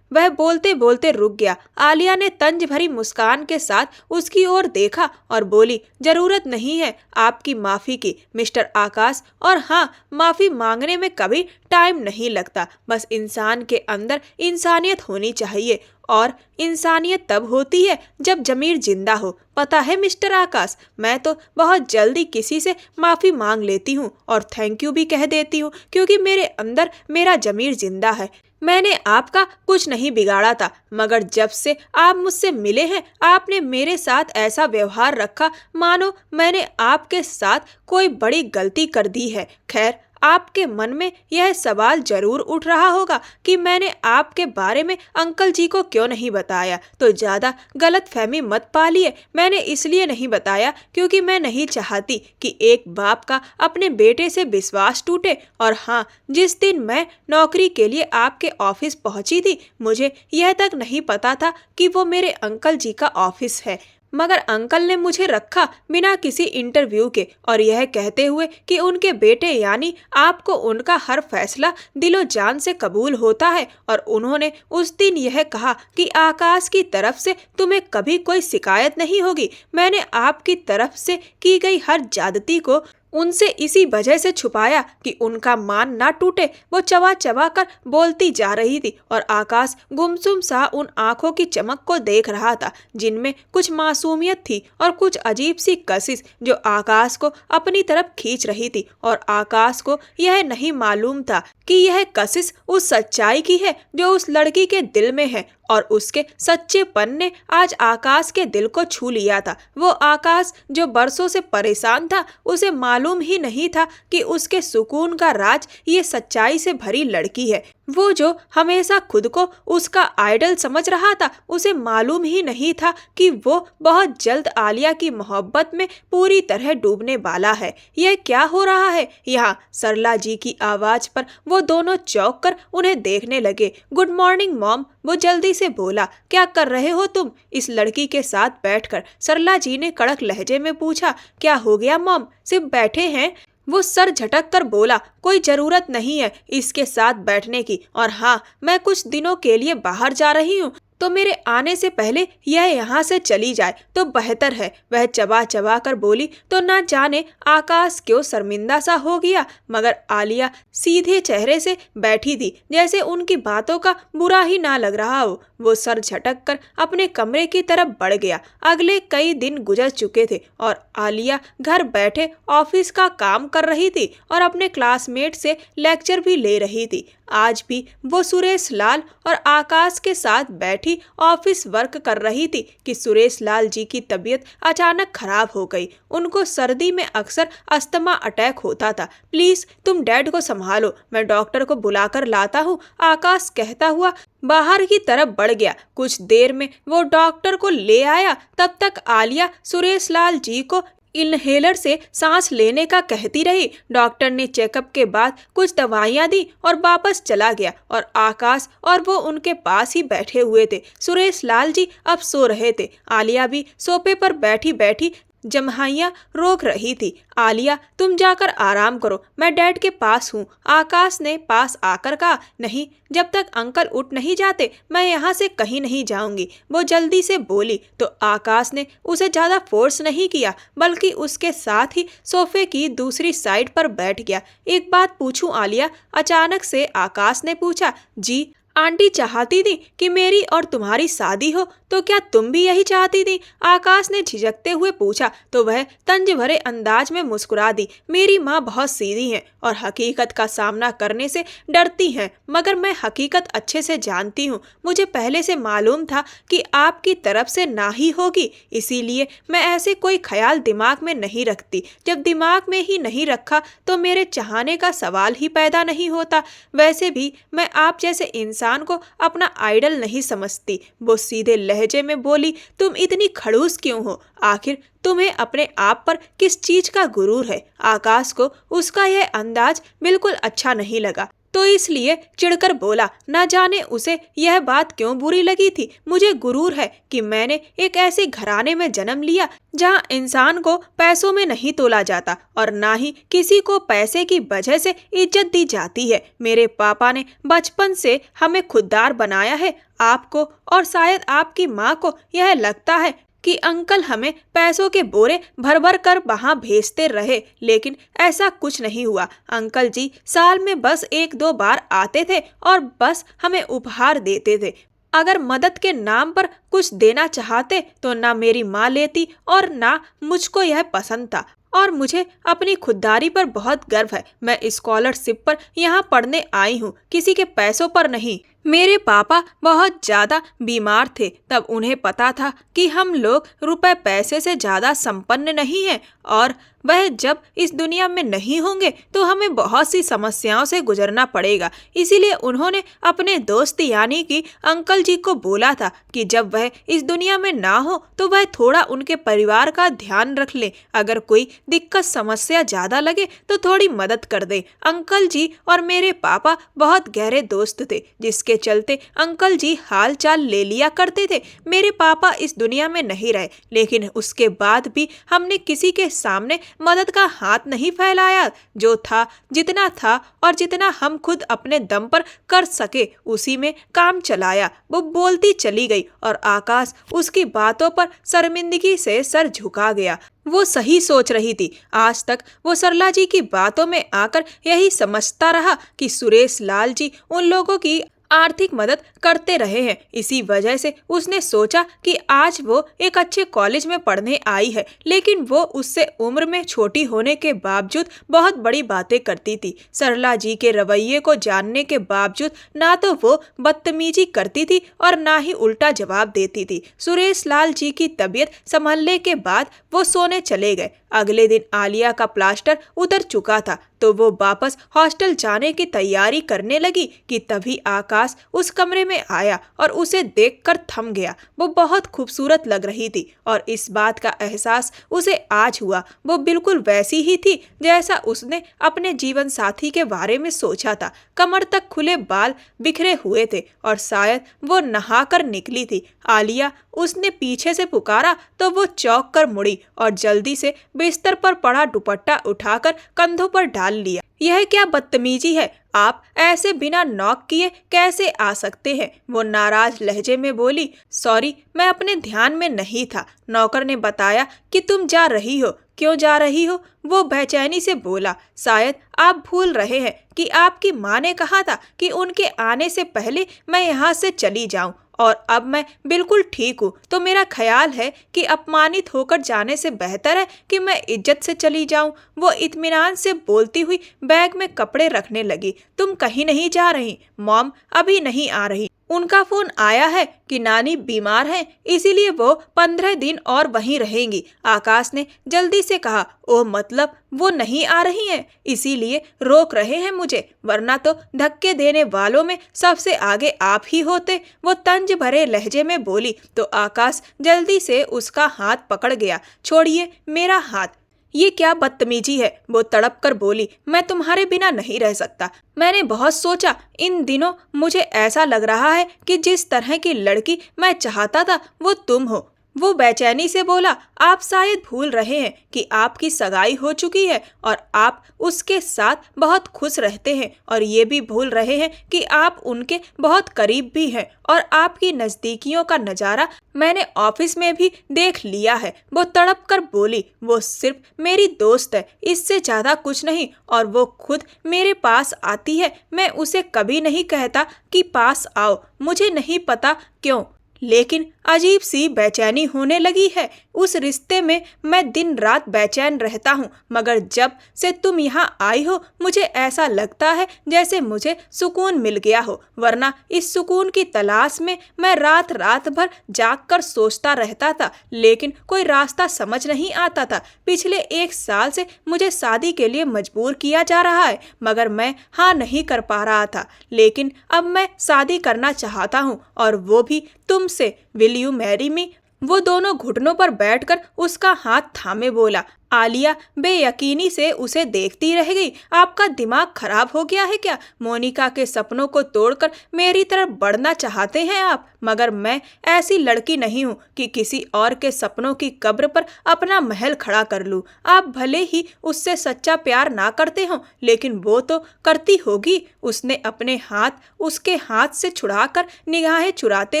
वह बोलते बोलते रुक गया। आलिया ने तंज भरी मुस्कान के साथ उसकी ओर देखा और बोली, जरूरत नहीं है आपकी माफी की मिस्टर आकाश, और हाँ, माफी मांगने में कभी टाइम नहीं लगता। बस इंसान के अंदर इंसानियत होनी चाहिए, और इंसानियत तब होती है जब जमीर जिंदा हो। पता है मिस्टर आकाश, मैं तो बहुत जल्दी किसी से माफी मांग लेती हूँ और थैंक यू भी कह देती हूँ, क्योंकि मेरे अंदर मेरा जमीर जिंदा है। मैंने आपका कुछ नहीं बिगाड़ा था, मगर जब से आप मुझसे मिले हैं आपने मेरे साथ ऐसा व्यवहार रखा मानो मैंने आपके साथ कोई बड़ी गलती कर दी है। खैर, आपके मन में यह सवाल जरूर उठ रहा होगा कि मैंने आपके बारे में अंकल जी को क्यों नहीं बताया। तो ज्यादा गलत फहमी मत पालिए। मैंने इसलिए नहीं बताया क्योंकि मैं नहीं चाहती कि एक बाप का अपने बेटे से विश्वास टूटे। और हाँ, जिस दिन मैं नौकरी के लिए आपके ऑफिस पहुंची थी, मुझे यह तक नहीं पता था कि वो मेरे अंकल जी का ऑफिस है, मगर अंकल ने मुझे रखा बिना किसी इंटरव्यू के, और यह कहते हुए कि उनके बेटे यानी आपको उनका हर फैसला दिलो जान से कबूल होता है। और उन्होंने उस दिन यह कहा कि आकाश की तरफ से तुम्हें कभी कोई शिकायत नहीं होगी। मैंने आपकी तरफ से की गई हर ज्यादती को उनसे इसी वजह से छुपाया कि उनका मान ना टूटे। वो चबा चबा कर बोलती जा रही थी और आकाश गुमसुम सा उन आंखों की चमक को देख रहा था, जिनमें कुछ मासूमियत थी और कुछ अजीब सी कशिश जो आकाश को अपनी तरफ खींच रही थी। और आकाश को यह नहीं मालूम था कि यह कशिश उस सच्चाई की है जो उस लड़की के दिल में है, और उसके सच्चेपन ने आज आकाश के दिल को छू लिया था। वो आकाश जो बरसों से परेशान था, उसे मालूम ही नहीं था कि उसके सुकून का राज ये सच्चाई से भरी लड़की है। वो जो हमेशा खुद को उसका आइडल समझ रहा था, उसे मालूम ही नहीं था कि वो बहुत जल्द आलिया की मोहब्बत में पूरी तरह डूबने वाला है। यह क्या हो रहा है यहाँ? सरला जी की आवाज पर वो दोनों चौंक कर उन्हें देखने लगे। गुड मॉर्निंग मॉम, वो जल्दी से बोला। क्या कर रहे हो तुम इस लड़की के साथ बैठकर? सरला जी ने कड़क लहजे में पूछा। क्या हो गया मॉम, सिर्फ बैठे हैं? वो सर झटक कर बोला, कोई जरूरत नहीं है इसके साथ बैठने की, और हाँ, मैं कुछ दिनों के लिए बाहर जा रही हूँ, तो मेरे आने से पहले यह यहाँ से चली जाए तो बेहतर है। वह चबा चबा कर बोली तो ना जाने आकाश क्यों शर्मिंदा सा हो गया, मगर आलिया सीधे चेहरे से बैठी थी जैसे उनकी बातों का बुरा ही ना लग रहा हो। वो सर झटक कर अपने कमरे की तरफ बढ़ गया। अगले कई दिन गुजर चुके थे और आलिया घर बैठे ऑफिस का काम कर रही थी और अपने क्लासमेट से लेक्चर भी ले रही थी। आज भी वो सुरेश लाल और आकाश के साथ बैठी बैठी ऑफिस वर्क कर रही थी कि सुरेश लाल जी की तबीयत अचानक खराब हो गई। उनको सर्दी में अक्सर अस्थमा अटैक होता था। प्लीज तुम डैड को संभालो, मैं डॉक्टर को बुलाकर लाता हूँ, आकाश कहता हुआ बाहर की तरफ बढ़ गया। कुछ देर में वो डॉक्टर को ले आया। तब तक आलिया सुरेश लाल जी को इनहेलर से सांस लेने का कहती रही। डॉक्टर ने चेकअप के बाद कुछ दवाइयां दी और वापस चला गया और आकाश और वो उनके पास ही बैठे हुए थे। सुरेश लाल जी अब सो रहे थे। आलिया भी सोफे पर बैठी बैठी जम्हाइयां रोक रही थी। आलिया तुम जाकर आराम करो, मैं डैड के पास हूँ, आकाश ने पास आकर कहा। नहीं, जब तक अंकल उठ नहीं जाते मैं यहाँ से कहीं नहीं जाऊंगी, वो जल्दी से बोली। तो आकाश ने उसे ज्यादा फोर्स नहीं किया बल्कि उसके साथ ही सोफे की दूसरी साइड पर बैठ गया। एक बात पूछूं आलिया, अचानक से आकाश ने पूछा। जी, आंटी चाहती थी कि मेरी और तुम्हारी शादी हो, तो क्या तुम भी यही चाहती थी? आकाश ने झिझकते हुए पूछा तो वह तंज भरे अंदाज में मुस्कुरा दी। मेरी माँ बहुत सीधी हैं और हकीकत का सामना करने से डरती हैं, मगर मैं हकीकत अच्छे से जानती हूँ। मुझे पहले से मालूम था कि आपकी तरफ से ना ही होगी, इसीलिए मैं ऐसे कोई ख्याल दिमाग में नहीं रखती। जब दिमाग में ही नहीं रखा तो मेरे चाहने का सवाल ही पैदा नहीं होता। वैसे भी मैं आप जैसे इंसान को अपना आइडल नहीं समझती। वो सीधे लहजे में बोली। तुम इतनी खड़ूस क्यों हो? आखिर तुम्हें अपने आप पर किस चीज का गुरूर है? आकाश को उसका यह अंदाज बिल्कुल अच्छा नहीं लगा, तो इसलिए चिढ़कर बोला। न जाने उसे यह बात क्यों बुरी लगी थी। मुझे गुरूर है कि मैंने एक ऐसे घराने में जन्म लिया जहां इंसान को पैसों में नहीं तोला जाता और ना ही किसी को पैसे की वजह से इज्जत दी जाती है। मेरे पापा ने बचपन से हमें खुददार बनाया है। आपको और शायद आपकी माँ को यह लगता है कि अंकल हमें पैसों के बोरे भर भर कर वहां भेजते रहे, लेकिन ऐसा कुछ नहीं हुआ। अंकल जी साल में बस 1-2 बार आते थे और बस हमें उपहार देते थे। अगर मदद के नाम पर कुछ देना चाहते तो ना मेरी माँ लेती और ना मुझको यह पसंद था। और मुझे अपनी खुददारी पर बहुत गर्व है। मैं स्कॉलरशिप पर यहाँ पढ़ने आई हूँ, किसी के पैसों पर नहीं। मेरे पापा बहुत ज़्यादा बीमार थे, तब उन्हें पता था कि हम लोग रुपए पैसे से ज़्यादा संपन्न नहीं हैं और वह जब इस दुनिया में नहीं होंगे तो हमें बहुत सी समस्याओं से गुजरना पड़ेगा। इसीलिए उन्होंने अपने दोस्त यानी कि अंकल जी को बोला था कि जब वह इस दुनिया में ना हो तो वह थोड़ा उनके परिवार का ध्यान रख ले। अगर कोई दिक्कत समस्या ज़्यादा लगे तो थोड़ी मदद कर दे। अंकल जी और मेरे पापा बहुत गहरे दोस्त थे, जिसके चलते अंकल जी हाल चाल ले लिया करते थे। मेरे पापा इस दुनिया में नहीं रहे, लेकिन उसके बाद भी हमने किसी के सामने मदद का हाथ नहीं फैलाया। जो था, जितना था और जितना हम खुद अपने दम पर कर सके उसी में काम चलाया। वो बोलती चली गई और आकाश उसकी बातों पर शर्मिंदगी से सर झुका गया। वो सही सोच रही थी। आज तक वो सरला जी की बातों में आकर यही समझता रहा कि सुरेश लाल जी उन लोगों की आर्थिक मदद करते रहे हैं। इसी वजह से उसने सोचा कि आज वो एक अच्छे कॉलेज में पढ़ने आई है, लेकिन वो उससे उम्र में छोटी होने के बावजूद बहुत बड़ी बातें करती थी। सरला जी के रवैये को जानने के बावजूद ना तो वो बदतमीजी करती थी और ना ही उल्टा जवाब देती थी। सुरेश लाल जी की तबीयत संभलने के बाद वो सोने चले गए। अगले दिन आलिया का प्लास्टर उतर चुका था तो वो वापस हॉस्टल जाने की तैयारी करने लगी कि तभी आकाश उस कमरे में आया और उसे देखकर थम गया। वो बहुत खूबसूरत लग रही थी और इस बात का एहसास उसे आज हुआ। वो बिल्कुल वैसी ही थी जैसा उसने अपने जीवन साथी के बारे में सोचा था। कमर तक खुले बाल बिखरे हुए थे और शायद वो नहाकर निकली थी। आलिया, उसने पीछे से पुकारा तो वो चौंक कर मुड़ी और जल्दी से बिस्तर पर पड़ा दुपट्टा उठाकर कंधों पर डाल लिया। यह क्या बदतमीजी है? आप ऐसे बिना नॉक किए कैसे आ सकते हैं? वो नाराज लहजे में बोली। सॉरी, मैं अपने ध्यान में नहीं था। नौकर ने बताया कि तुम जा रही हो। क्यों जा रही हो? वो बेचैनी से बोला। शायद आप भूल रहे हैं कि आपकी माँ ने कहा था कि उनके आने से पहले मैं यहाँ से चली जाऊँ और अब मैं बिल्कुल ठीक हूँ, तो मेरा ख्याल है कि अपमानित होकर जाने से बेहतर है कि मैं इज्जत से चली जाऊँ। वो इत्मीनान से बोलती हुई बैग में कपड़े रखने लगी। तुम कहीं नहीं जा रही? मॉम अभी नहीं आ रही। उनका फोन आया है कि नानी बीमार हैं, इसीलिए वो 15 दिन और वहीं रहेंगी। आकाश ने जल्दी से कहा। ओह, मतलब वो नहीं आ रही हैं, इसीलिए रोक रहे हैं मुझे, वरना तो धक्के देने वालों में सबसे आगे आप ही होते। वो तंज भरे लहजे में बोली तो आकाश जल्दी से उसका हाथ पकड़ गया। छोड़िए मेरा हाथ, ये क्या बदतमीजी है, वो तड़प कर बोली। मैं तुम्हारे बिना नहीं रह सकता। मैंने बहुत सोचा, इन दिनों मुझे ऐसा लग रहा है कि जिस तरह की लड़की मैं चाहता था वो तुम हो। वो बेचैनी से बोला। आप शायद भूल रहे हैं कि आपकी सगाई हो चुकी है और आप उसके साथ बहुत खुश रहते हैं, और ये भी भूल रहे हैं कि आप उनके बहुत करीब भी हैं, और आपकी नज़दीकियों का नज़ारा मैंने ऑफिस में भी देख लिया है। वो तड़प कर बोली। वो सिर्फ मेरी दोस्त है, इससे ज़्यादा कुछ नहीं, और वो खुद मेरे पास आती है। मैं उसे कभी नहीं कहता कि पास आओ, मुझे नहीं पता क्यों, लेकिन अजीब सी बेचैनी होने लगी है। उस रिश्ते में मैं दिन रात बेचैन रहता हूँ, मगर जब से तुम यहाँ आई हो मुझे ऐसा लगता है जैसे मुझे सुकून मिल गया हो, वरना इस सुकून की तलाश में मैं रात रात भर जागकर सोचता रहता था, लेकिन कोई रास्ता समझ नहीं आता था। पिछले 1 साल से मुझे शादी के लिए मजबूर किया जा रहा है, मगर मैं हाँ नहीं कर पा रहा था, लेकिन अब मैं शादी करना चाहता हूँ, और वो भी तुमसे। Will you marry me? वो दोनों घुटनों पर बैठकर उसका हाथ थामे बोला। आलिया बेयकीनी से उसे देखती रह गई। आपका दिमाग खराब हो गया है क्या? मोनिका के सपनों को तोड़कर मेरी तरफ बढ़ना चाहते हैं आप? मगर मैं ऐसी लड़की नहीं हूँ कि किसी और के सपनों की कब्र पर अपना महल खड़ा कर लूँ। आप भले ही उससे सच्चा प्यार ना करते हो, लेकिन वो तो करती होगी। उसने अपने हाथ उसके हाथ से छुड़ाकर निगाहें चुराते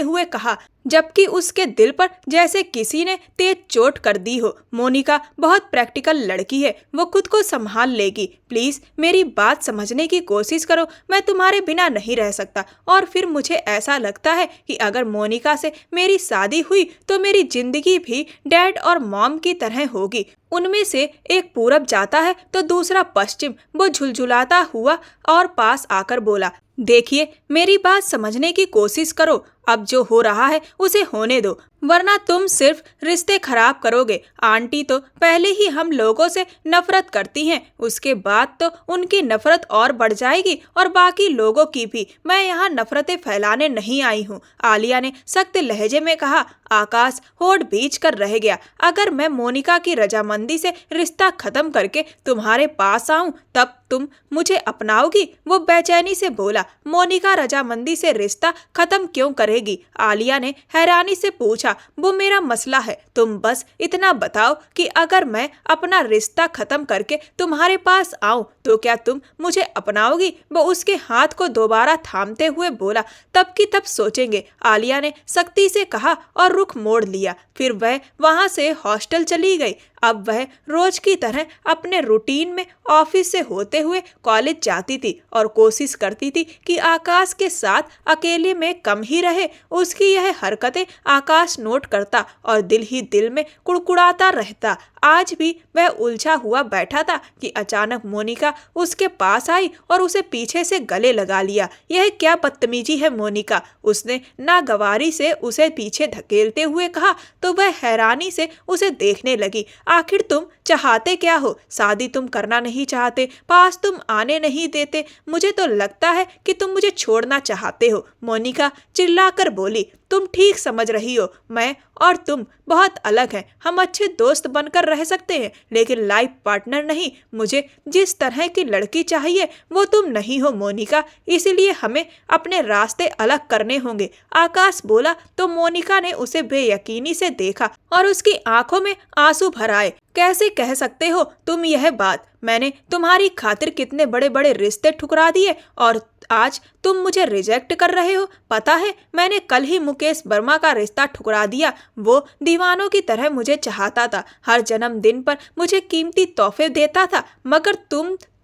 हुए कहा, जबकि उसके दिल पर जैसे किसी ने तेज चोट कर दी हो। मोनिका बहुत प्रैक्टिकल लड़की है, वो खुद को संभाल लेगी। प्लीज मेरी बात समझने की कोशिश करो। मैं तुम्हारे बिना नहीं रह सकता, और फिर मुझे ऐसा लगता है कि अगर मोनिका से मेरी शादी हुई तो मेरी जिंदगी भी डैड और मॉम की तरह होगी। उनमें से एक पूरब जाता है तो दूसरा पश्चिम। वो झुलझुलाता हुआ और पास आकर बोला, देखिए मेरी बात समझने की कोशिश करो। अब जो हो रहा है उसे होने दो, वरना तुम सिर्फ रिश्ते खराब करोगे। आंटी तो पहले ही हम लोगों से नफरत करती हैं, उसके बाद तो उनकी नफरत और बढ़ जाएगी, और बाकी लोगों की भी। मैं यहाँ नफरतें फैलाने नहीं आई हूँ, आलिया ने सख्त लहजे में कहा। आकाश होठ भींच कर रह गया। अगर मैं मोनिका की रजामंदी से रिश्ता खत्म करके तुम्हारे पास आऊं तब तुम मुझे अपनाओगी? वो बेचैनी से बोला। मोनिका रजामंदी से रिश्ता खत्म क्यों करेगी? आलिया ने हैरानी से पूछा। वो मेरा मसला है, तुम बस इतना बताओ कि अगर मैं अपना रिश्ता खत्म करके तुम्हारे पास आऊं तो क्या तुम मुझे अपनाओगी? वो उसके हाथ को दोबारा थामते हुए बोला। तब की तब सोचेंगे, आलिया ने सख्ती से कहा और रुख मोड़ लिया। फिर वह वहां से हॉस्टल चली गई। अब वह रोज की तरह अपने रूटीन में ऑफिस से होते हुए कॉलेज जाती थी और कोशिश करती थी कि आकाश के साथ अकेले में कम ही रहे। उसकी यह हरकतें आकाश नोट करता और दिल ही दिल में कुड़कुड़ाता रहता। आज भी वह उलझा हुआ बैठा था कि अचानक मोनिका उसके पास आई और उसे पीछे से गले लगा लिया। यह क्या बदतमीजी है मोनिका? उसने नागवारी से उसे पीछे धकेलते हुए कहा तो वह हैरानी से उसे देखने लगी। आखिर तुम चाहते क्या हो? शादी तुम करना नहीं चाहते, पास तुम आने नहीं देते। मुझे तो लगता है कि तुम मुझे छोड़ना चाहते हो। मोनिका चिल्लाकर बोली। तुम ठीक समझ रही हो, मैं और तुम बहुत अलग हैं। हम अच्छे दोस्त बनकर रह सकते हैं, लेकिन लाइफ पार्टनर नहीं। मुझे जिस तरह की लड़की चाहिए वो तुम नहीं हो मोनिका, इसीलिए हमें अपने रास्ते अलग करने होंगे। आकाश बोला तो मोनिका ने उसे बेयकीनी से देखा और उसकी आंखों में आंसू भर आए। कैसे कह सकते हो तुम यह बात? मैंने तुम्हारी खातिर कितने बड़े बड़े रिश्ते ठुकरा दिए और आज तुम मुझे रिजेक्ट कर रहे हो। पता है, मैंने कल ही मुकेश वर्मा का रिश्ता ठुकरा दिया। वो दीवानों की तरह मुझे चाहता था, हर जन्मदिन पर मुझे कीमती तोहफे देता था, मगर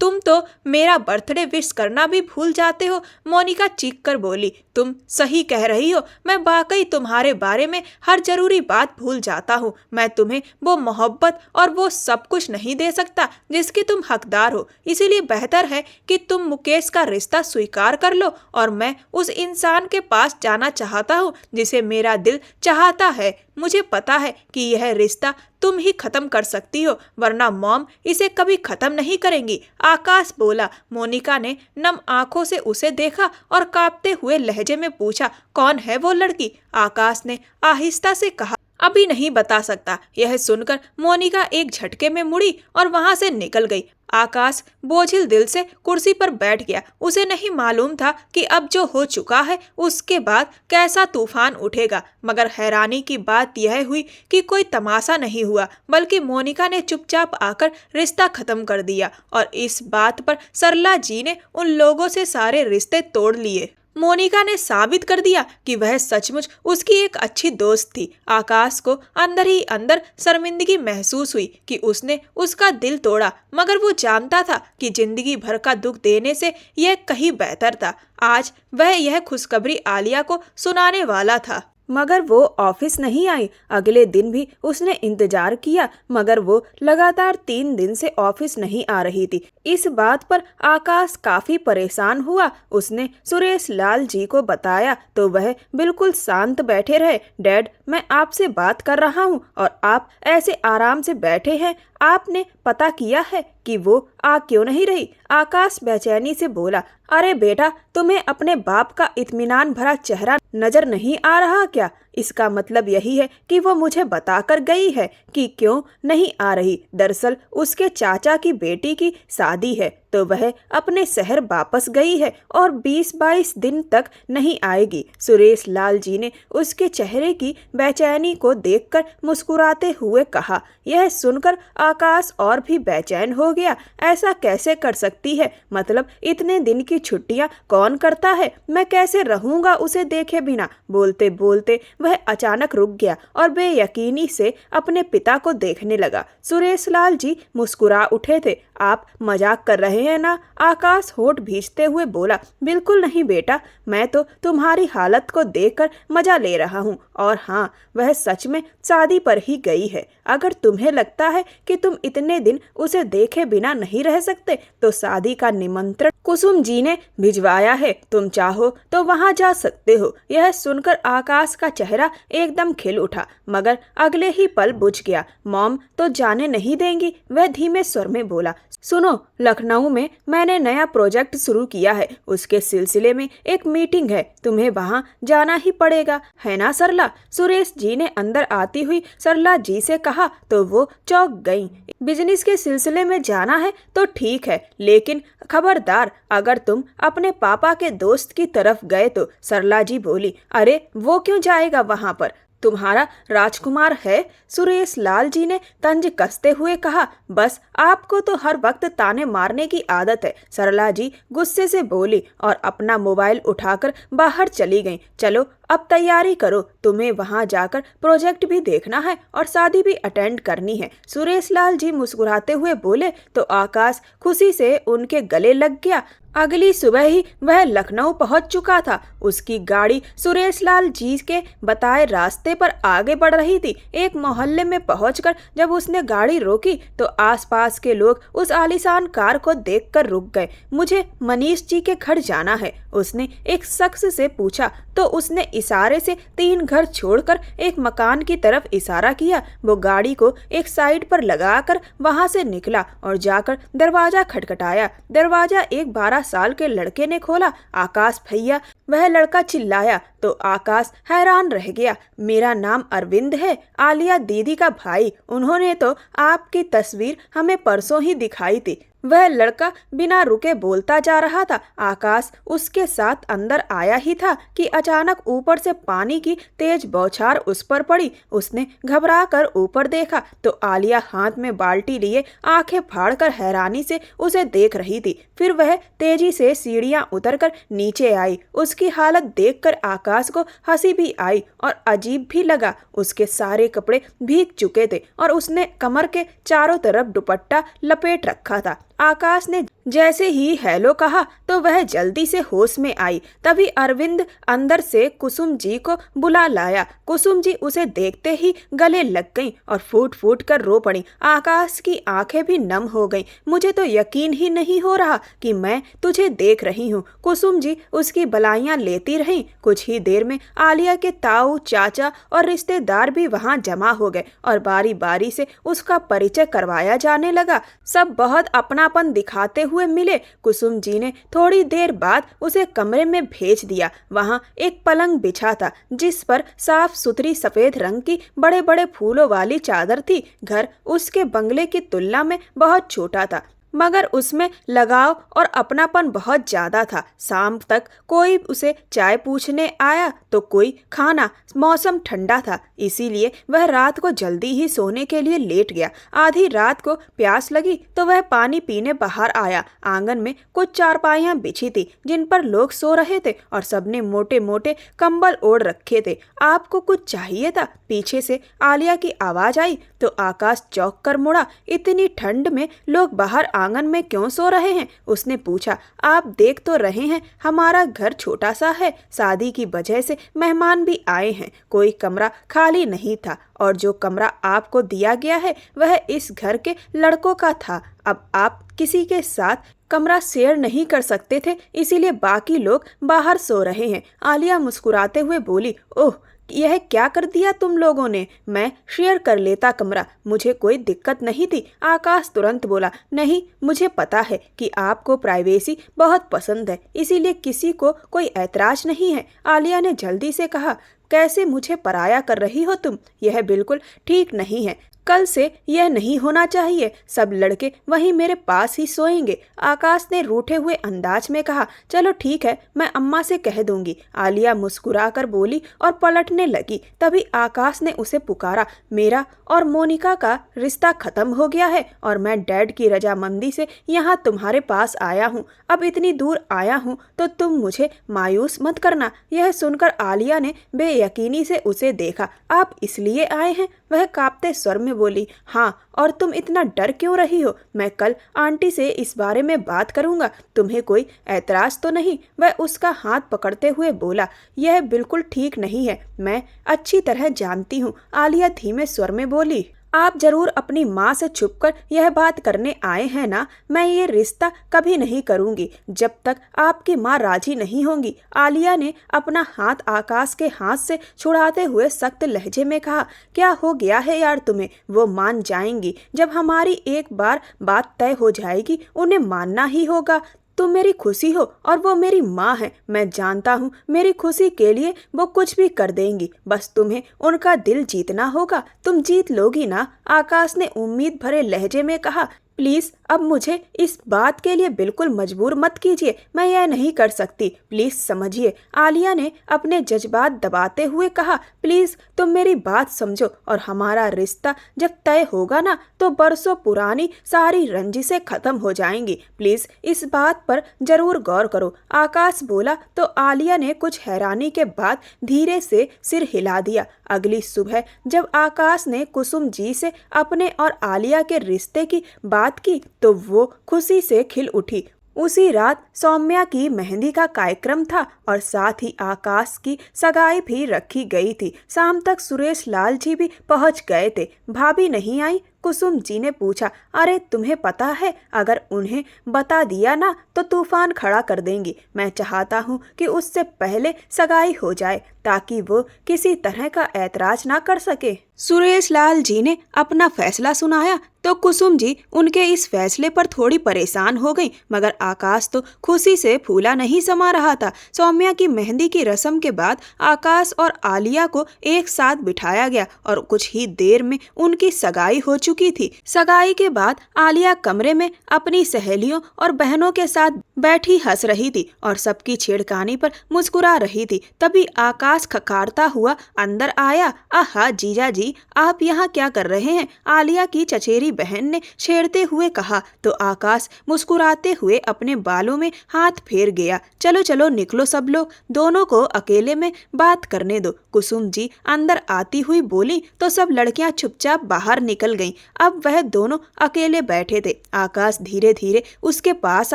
तुम तो मेरा बर्थडे विश करना भी भूल जाते हो। मोनिका चीख कर बोली। तुम सही कह रही हो, मैं वाकई तुम्हारे बारे में हर जरूरी बात भूल जाता हूँ। मैं तुम्हें वो मोहब्बत और वो सब कुछ नहीं दे सकता जिसकी तुम हकदार हो। इसीलिए बेहतर है कि तुम मुकेश का रिश्ता स्वीकार कर लो और मैं उस इंसान के पास जाना चाहता हूँ जिसे मेरा दिल चाहता है। मुझे पता है कि यह रिश्ता तुम ही खत्म कर सकती हो, वरना मॉम इसे कभी खत्म नहीं करेंगी, आकाश बोला। मोनिका ने नम आंखों से उसे देखा और कांपते हुए लहजे में पूछा, कौन है वो लड़की? आकाश ने आहिस्ता से कहा, अभी नहीं बता सकता। यह सुनकर मोनिका एक झटके में मुड़ी और वहां से निकल गई। आकाश बोझिल दिल से कुर्सी पर बैठ गया। उसे नहीं मालूम था कि अब जो हो चुका है उसके बाद कैसा तूफान उठेगा, मगर हैरानी की बात यह हुई कि कोई तमाशा नहीं हुआ, बल्कि मोनिका ने चुपचाप आकर रिश्ता खत्म कर दिया और इस बात पर सरला जी ने उन लोगों से सारे रिश्ते तोड़ लिए। मोनिका ने साबित कर दिया कि वह सचमुच उसकी एक अच्छी दोस्त थी। आकाश को अंदर ही अंदर शर्मिंदगी महसूस हुई कि उसने उसका दिल तोड़ा, मगर वो जानता था कि जिंदगी भर का दुख देने से यह कहीं बेहतर था। आज वह यह खुशखबरी आलिया को सुनाने वाला था, मगर वो ऑफिस नहीं आई। अगले दिन भी उसने इंतजार किया, मगर वो लगातार 3 दिन से ऑफिस नहीं आ रही थी। इस बात पर आकाश काफी परेशान हुआ। उसने सुरेश लाल जी को बताया तो वह बिल्कुल शांत बैठे रहे। डैड, मैं आपसे बात कर रहा हूँ और आप ऐसे आराम से बैठे हैं। आपने पता किया है कि वो आ क्यों नहीं रही? आकाश बेचैनी से बोला। अरे बेटा, तुम्हें अपने बाप का इत्मीनान भरा चेहरा नजर नहीं आ रहा क्या? इसका मतलब यही है कि वो मुझे बताकर गई है कि क्यों नहीं आ रही। दरअसल उसके चाचा की बेटी की शादी है तो वह अपने शहर वापस गई है और 20-22 दिन तक नहीं आएगी। सुरेश लाल जी ने उसके चेहरे की बेचैनी को देखकर मुस्कुराते हुए कहा। यह सुनकर आकाश और भी बेचैन हो गया। ऐसा कैसे कर सकती है? मतलब इतने दिन की छुट्टियां कौन करता है? मैं कैसे रहूंगा उसे देखे बिना? बोलते बोलते वह अचानक रुक गया और बेयकीनी से अपने पिता को देखने लगा। सुरेश लाल जी मुस्कुरा उठे थे। आप मजाक कर रहे हैं ना? आकाश होठ भींचते हुए बोला। बिल्कुल नहीं बेटा, मैं तो तुम्हारी हालत को देखकर मजा ले रहा हूँ। और हाँ, वह सच में शादी पर ही गई है। अगर तुम्हें लगता है कि तुम इतने दिन उसे देखे बिना नहीं रह सकते तो शादी का निमंत्रण कुसुम जी ने भिजवाया है, तुम चाहो तो वहां जा सकते हो। यह सुनकर आकाश का चेहरा एकदम खिल उठा, मगर अगले ही पल बुझ गया। मॉम तो जाने नहीं देंगी, वह धीमे स्वर में बोला। सुनो, लखनऊ में मैंने नया प्रोजेक्ट शुरू किया है, उसके सिलसिले में एक मीटिंग है, तुम्हें वहां जाना ही पड़ेगा, है ना सरला? सुरेश जी ने अंदर आती हुई सरला जी से कहा तो वो चौंक गईं। बिजनेस के सिलसिले में जाना है तो ठीक है, लेकिन खबरदार अगर तुम अपने पापा के दोस्त की तरफ गए तो। सरला जी बोली। अरे वो क्यों जाएगा वहां पर? तुम्हारा राजकुमार है, सुरेश लाल जी ने तंज कसते हुए कहा। बस आपको तो हर वक्त ताने मारने की आदत है, सरला जी गुस्से से बोली और अपना मोबाइल उठाकर बाहर चली गईं। चलो अब तैयारी करो, तुम्हें वहां जाकर प्रोजेक्ट भी देखना है और शादी भी अटेंड करनी है। सुरेश लाल जी मुस्कुराते हुए बोले तो आकाश खुशी से उनके गले लग गया। अगली सुबह ही वह लखनऊ पहुंच चुका था। उसकी गाड़ी सुरेश लाल जी के बताए रास्ते पर आगे बढ़ रही थी। एक मोहल्ले में पहुंचकर जब उसने गाड़ी रोकी तो आसपास के लोग उस आलीशान कार को देखकर रुक गए। मुझे मनीष जी के घर जाना है, उसने एक शख्स से पूछा तो उसने इशारे से 3 घर छोड़कर एक मकान की तरफ इशारा किया। वो गाड़ी को एक साइड पर लगाकर वहां से निकला और जाकर दरवाजा खटखटाया। दरवाजा एक 12 साल के लड़के ने खोला। आकाश भैया, वह लड़का चिल्लाया तो आकाश हैरान रह गया। मेरा नाम अरविंद है, आलिया दीदी का भाई। उन्होंने तो आपकी तस्वीर हमें परसों ही दिखाई थी। वह लड़का बिना रुके बोलता जा रहा था। आकाश उसके साथ अंदर आया ही था कि अचानक ऊपर से पानी की तेज बौछार उस पर पड़ी। उसने घबरा कर ऊपर देखा तो आलिया हाथ में बाल्टी लिए आंखें फाड़कर हैरानी से उसे देख रही थी। फिर वह तेजी से सीढ़ियां उतरकर नीचे आई। उसकी हालत देखकर आकाश को हंसी भी आई और अजीब भी लगा। उसके सारे कपड़े भीग चुके थे और उसने कमर के चारों तरफ दुपट्टा लपेट रखा था। आकाश ने जैसे ही हेलो कहा तो वह जल्दी से होश में आई। तभी अरविंद अंदर से कुसुम जी को बुला लाया। कुसुम जी उसे देखते ही गले लग गईं और फूट फूट कर रो पड़ी। आकाश की आंखें भी नम हो गईं। मुझे तो यकीन ही नहीं हो रहा कि मैं तुझे देख रही हूँ। कुसुम जी उसकी बलाइयाँ लेती रहीं। कुछ ही देर में आलिया के ताऊ, चाचा और रिश्तेदार भी वहाँ जमा हो गए और बारी बारी से उसका परिचय करवाया जाने लगा। सब बहुत अपनापन दिखाते हुए मिले। कुसुम जी ने थोड़ी देर बाद उसे कमरे में भेज दिया। वहाँ एक पलंग बिछा था जिस पर साफ सुथरी सफेद रंग की बड़े बड़े फूलों वाली चादर थी। घर उसके बंगले की तुलना में बहुत छोटा था मगर उसमें लगाव और अपनापन बहुत ज्यादा था। शाम तक कोई उसे चाय पूछने आया तो कोई खाना। मौसम ठंडा था इसीलिए वह रात को जल्दी ही सोने के लिए लेट गया। आधी रात को प्यास लगी तो वह पानी पीने बाहर आया। आंगन में कुछ चारपाइयां बिछी थी जिन पर लोग सो रहे थे और सबने मोटे मोटे कंबल ओढ़ रखे थे। आपको कुछ चाहिए था? पीछे से आलिया की आवाज आई तो आकाश चौंक कर मुड़ा। इतनी ठंड में लोग बाहर आंगन में क्यों सो रहे हैं? उसने पूछा। आप देख तो रहे हैं हमारा घर छोटा सा है। शादी की वजह से मेहमान भी आए हैं। कोई कमरा खाली नहीं था और जो कमरा आपको दिया गया है वह इस घर के लड़कों का था। अब आप किसी के साथ कमरा शेयर नहीं कर सकते थे इसीलिए बाकी लोग बाहर सो रहे हैं। आलिया मुस्कुराते हुए बोली, ओह यह क्या कर दिया तुम लोगों ने? मैं शेयर कर लेता कमरा, मुझे कोई दिक्कत नहीं थी। आकाश तुरंत बोला, नहीं मुझे पता है कि आपको प्राइवेसी बहुत पसंद है इसीलिए किसी को कोई ऐतराज नहीं है। आलिया ने जल्दी से कहा, कैसे मुझे पराया कर रही हो तुम? यह बिल्कुल ठीक नहीं है। कल से यह नहीं होना चाहिए। सब लड़के वहीं मेरे पास ही सोएंगे। आकाश ने रूठे हुए अंदाज में कहा, चलो ठीक है मैं अम्मा से कह दूंगी। आलिया मुस्कुराकर बोली और पलटने लगी। तभी आकाश ने उसे पुकारा, मेरा और मोनिका का रिश्ता खत्म हो गया है और मैं डैड की रजामंदी से यहाँ तुम्हारे पास आया हूँ। अब इतनी दूर आया हूँ तो तुम मुझे मायूस मत करना। यह सुनकर आलिया ने बेयकीनी से उसे देखा। आप इसलिए आए हैं? वह कांपते स्वर में बोली, हाँ। और तुम इतना डर क्यों रही हो? मैं कल आंटी से इस बारे में बात करूंगा। तुम्हें कोई ऐतराज तो नहीं? वह उसका हाथ पकड़ते हुए बोला, यह बिल्कुल ठीक नहीं है, मैं अच्छी तरह जानती हूँ। आलिया धीमे स्वर में बोली, आप जरूर अपनी माँ से छुपकर यह बात करने आए हैं ना? मैं ये रिश्ता कभी नहीं करूंगी जब तक आपकी माँ राजी नहीं होंगी। आलिया ने अपना हाथ आकाश के हाथ से छुड़ाते हुए सख्त लहजे में कहा, क्या हो गया है यार तुम्हें? वो मान जाएंगी जब हमारी एक बार बात तय हो जाएगी। उन्हें मानना ही होगा। तुम मेरी खुशी हो और वो मेरी माँ है। मैं जानता हूँ मेरी खुशी के लिए वो कुछ भी कर देंगी। बस तुम्हें उनका दिल जीतना होगा। तुम जीत लोगी ना? आकाश ने उम्मीद भरे लहजे में कहा, प्लीज अब मुझे इस बात के लिए बिल्कुल मजबूर मत कीजिए। मैं यह नहीं कर सकती, प्लीज समझिए। आलिया ने अपने जज्बात दबाते हुए कहा, प्लीज तुम मेरी बात समझो और हमारा रिश्ता जब तय होगा ना तो बरसों पुरानी सारी रंजिशें खत्म हो जाएंगी। प्लीज इस बात पर जरूर गौर करो। आकाश बोला तो आलिया ने कुछ हैरानी के बाद धीरे से सिर हिला दिया। अगली सुबह जब आकाश ने कुसुम जी से अपने और आलिया के रिश्ते की बात की तो वो खुशी से खिल उठी। उसी रात सौम्या की मेहंदी का कार्यक्रम था और साथ ही आकाश की सगाई भी रखी गई थी। शाम तक सुरेश लाल जी भी पहुंच गए थे। भाभी नहीं आई? कुसुम जी ने पूछा। अरे तुम्हें पता है, अगर उन्हें बता दिया ना तो तूफान खड़ा कर देंगी। मैं चाहता हूँ कि उससे पहले सगाई हो जाए ताकि वो किसी तरह का ऐतराज ना कर सके। सुरेश लाल जी ने अपना फैसला सुनाया तो कुसुम जी उनके इस फैसले पर थोड़ी परेशान हो गई मगर आकाश तो खुशी से फूला नहीं समा रहा था। सौम्या की मेहंदी की रस्म के बाद आकाश और आलिया को एक साथ बिठाया गया और कुछ ही देर में उनकी सगाई हो चुकी थी। सगाई के बाद आलिया कमरे में अपनी सहेलियों और बहनों के साथ बैठी हंस रही थी और सबकी छेड़खानी पर मुस्कुरा रही थी। तभी आकाश खखारता हुआ अंदर आया। आहा जीजा जी, आप यहाँ क्या कर रहे हैं? आलिया की चचेरी बहन ने छेड़ते हुए कहा तो आकाश मुस्कुराते हुए अपने बालों में हाथ फेर गया। चलो चलो निकलो सब लोग, दोनों को अकेले में बात करने दो। कुसुम जी अंदर आती हुई बोली तो सब लड़कियां चुपचाप बाहर निकल गईं। अब वह दोनों अकेले बैठे थे। आकाश धीरे धीरे उसके पास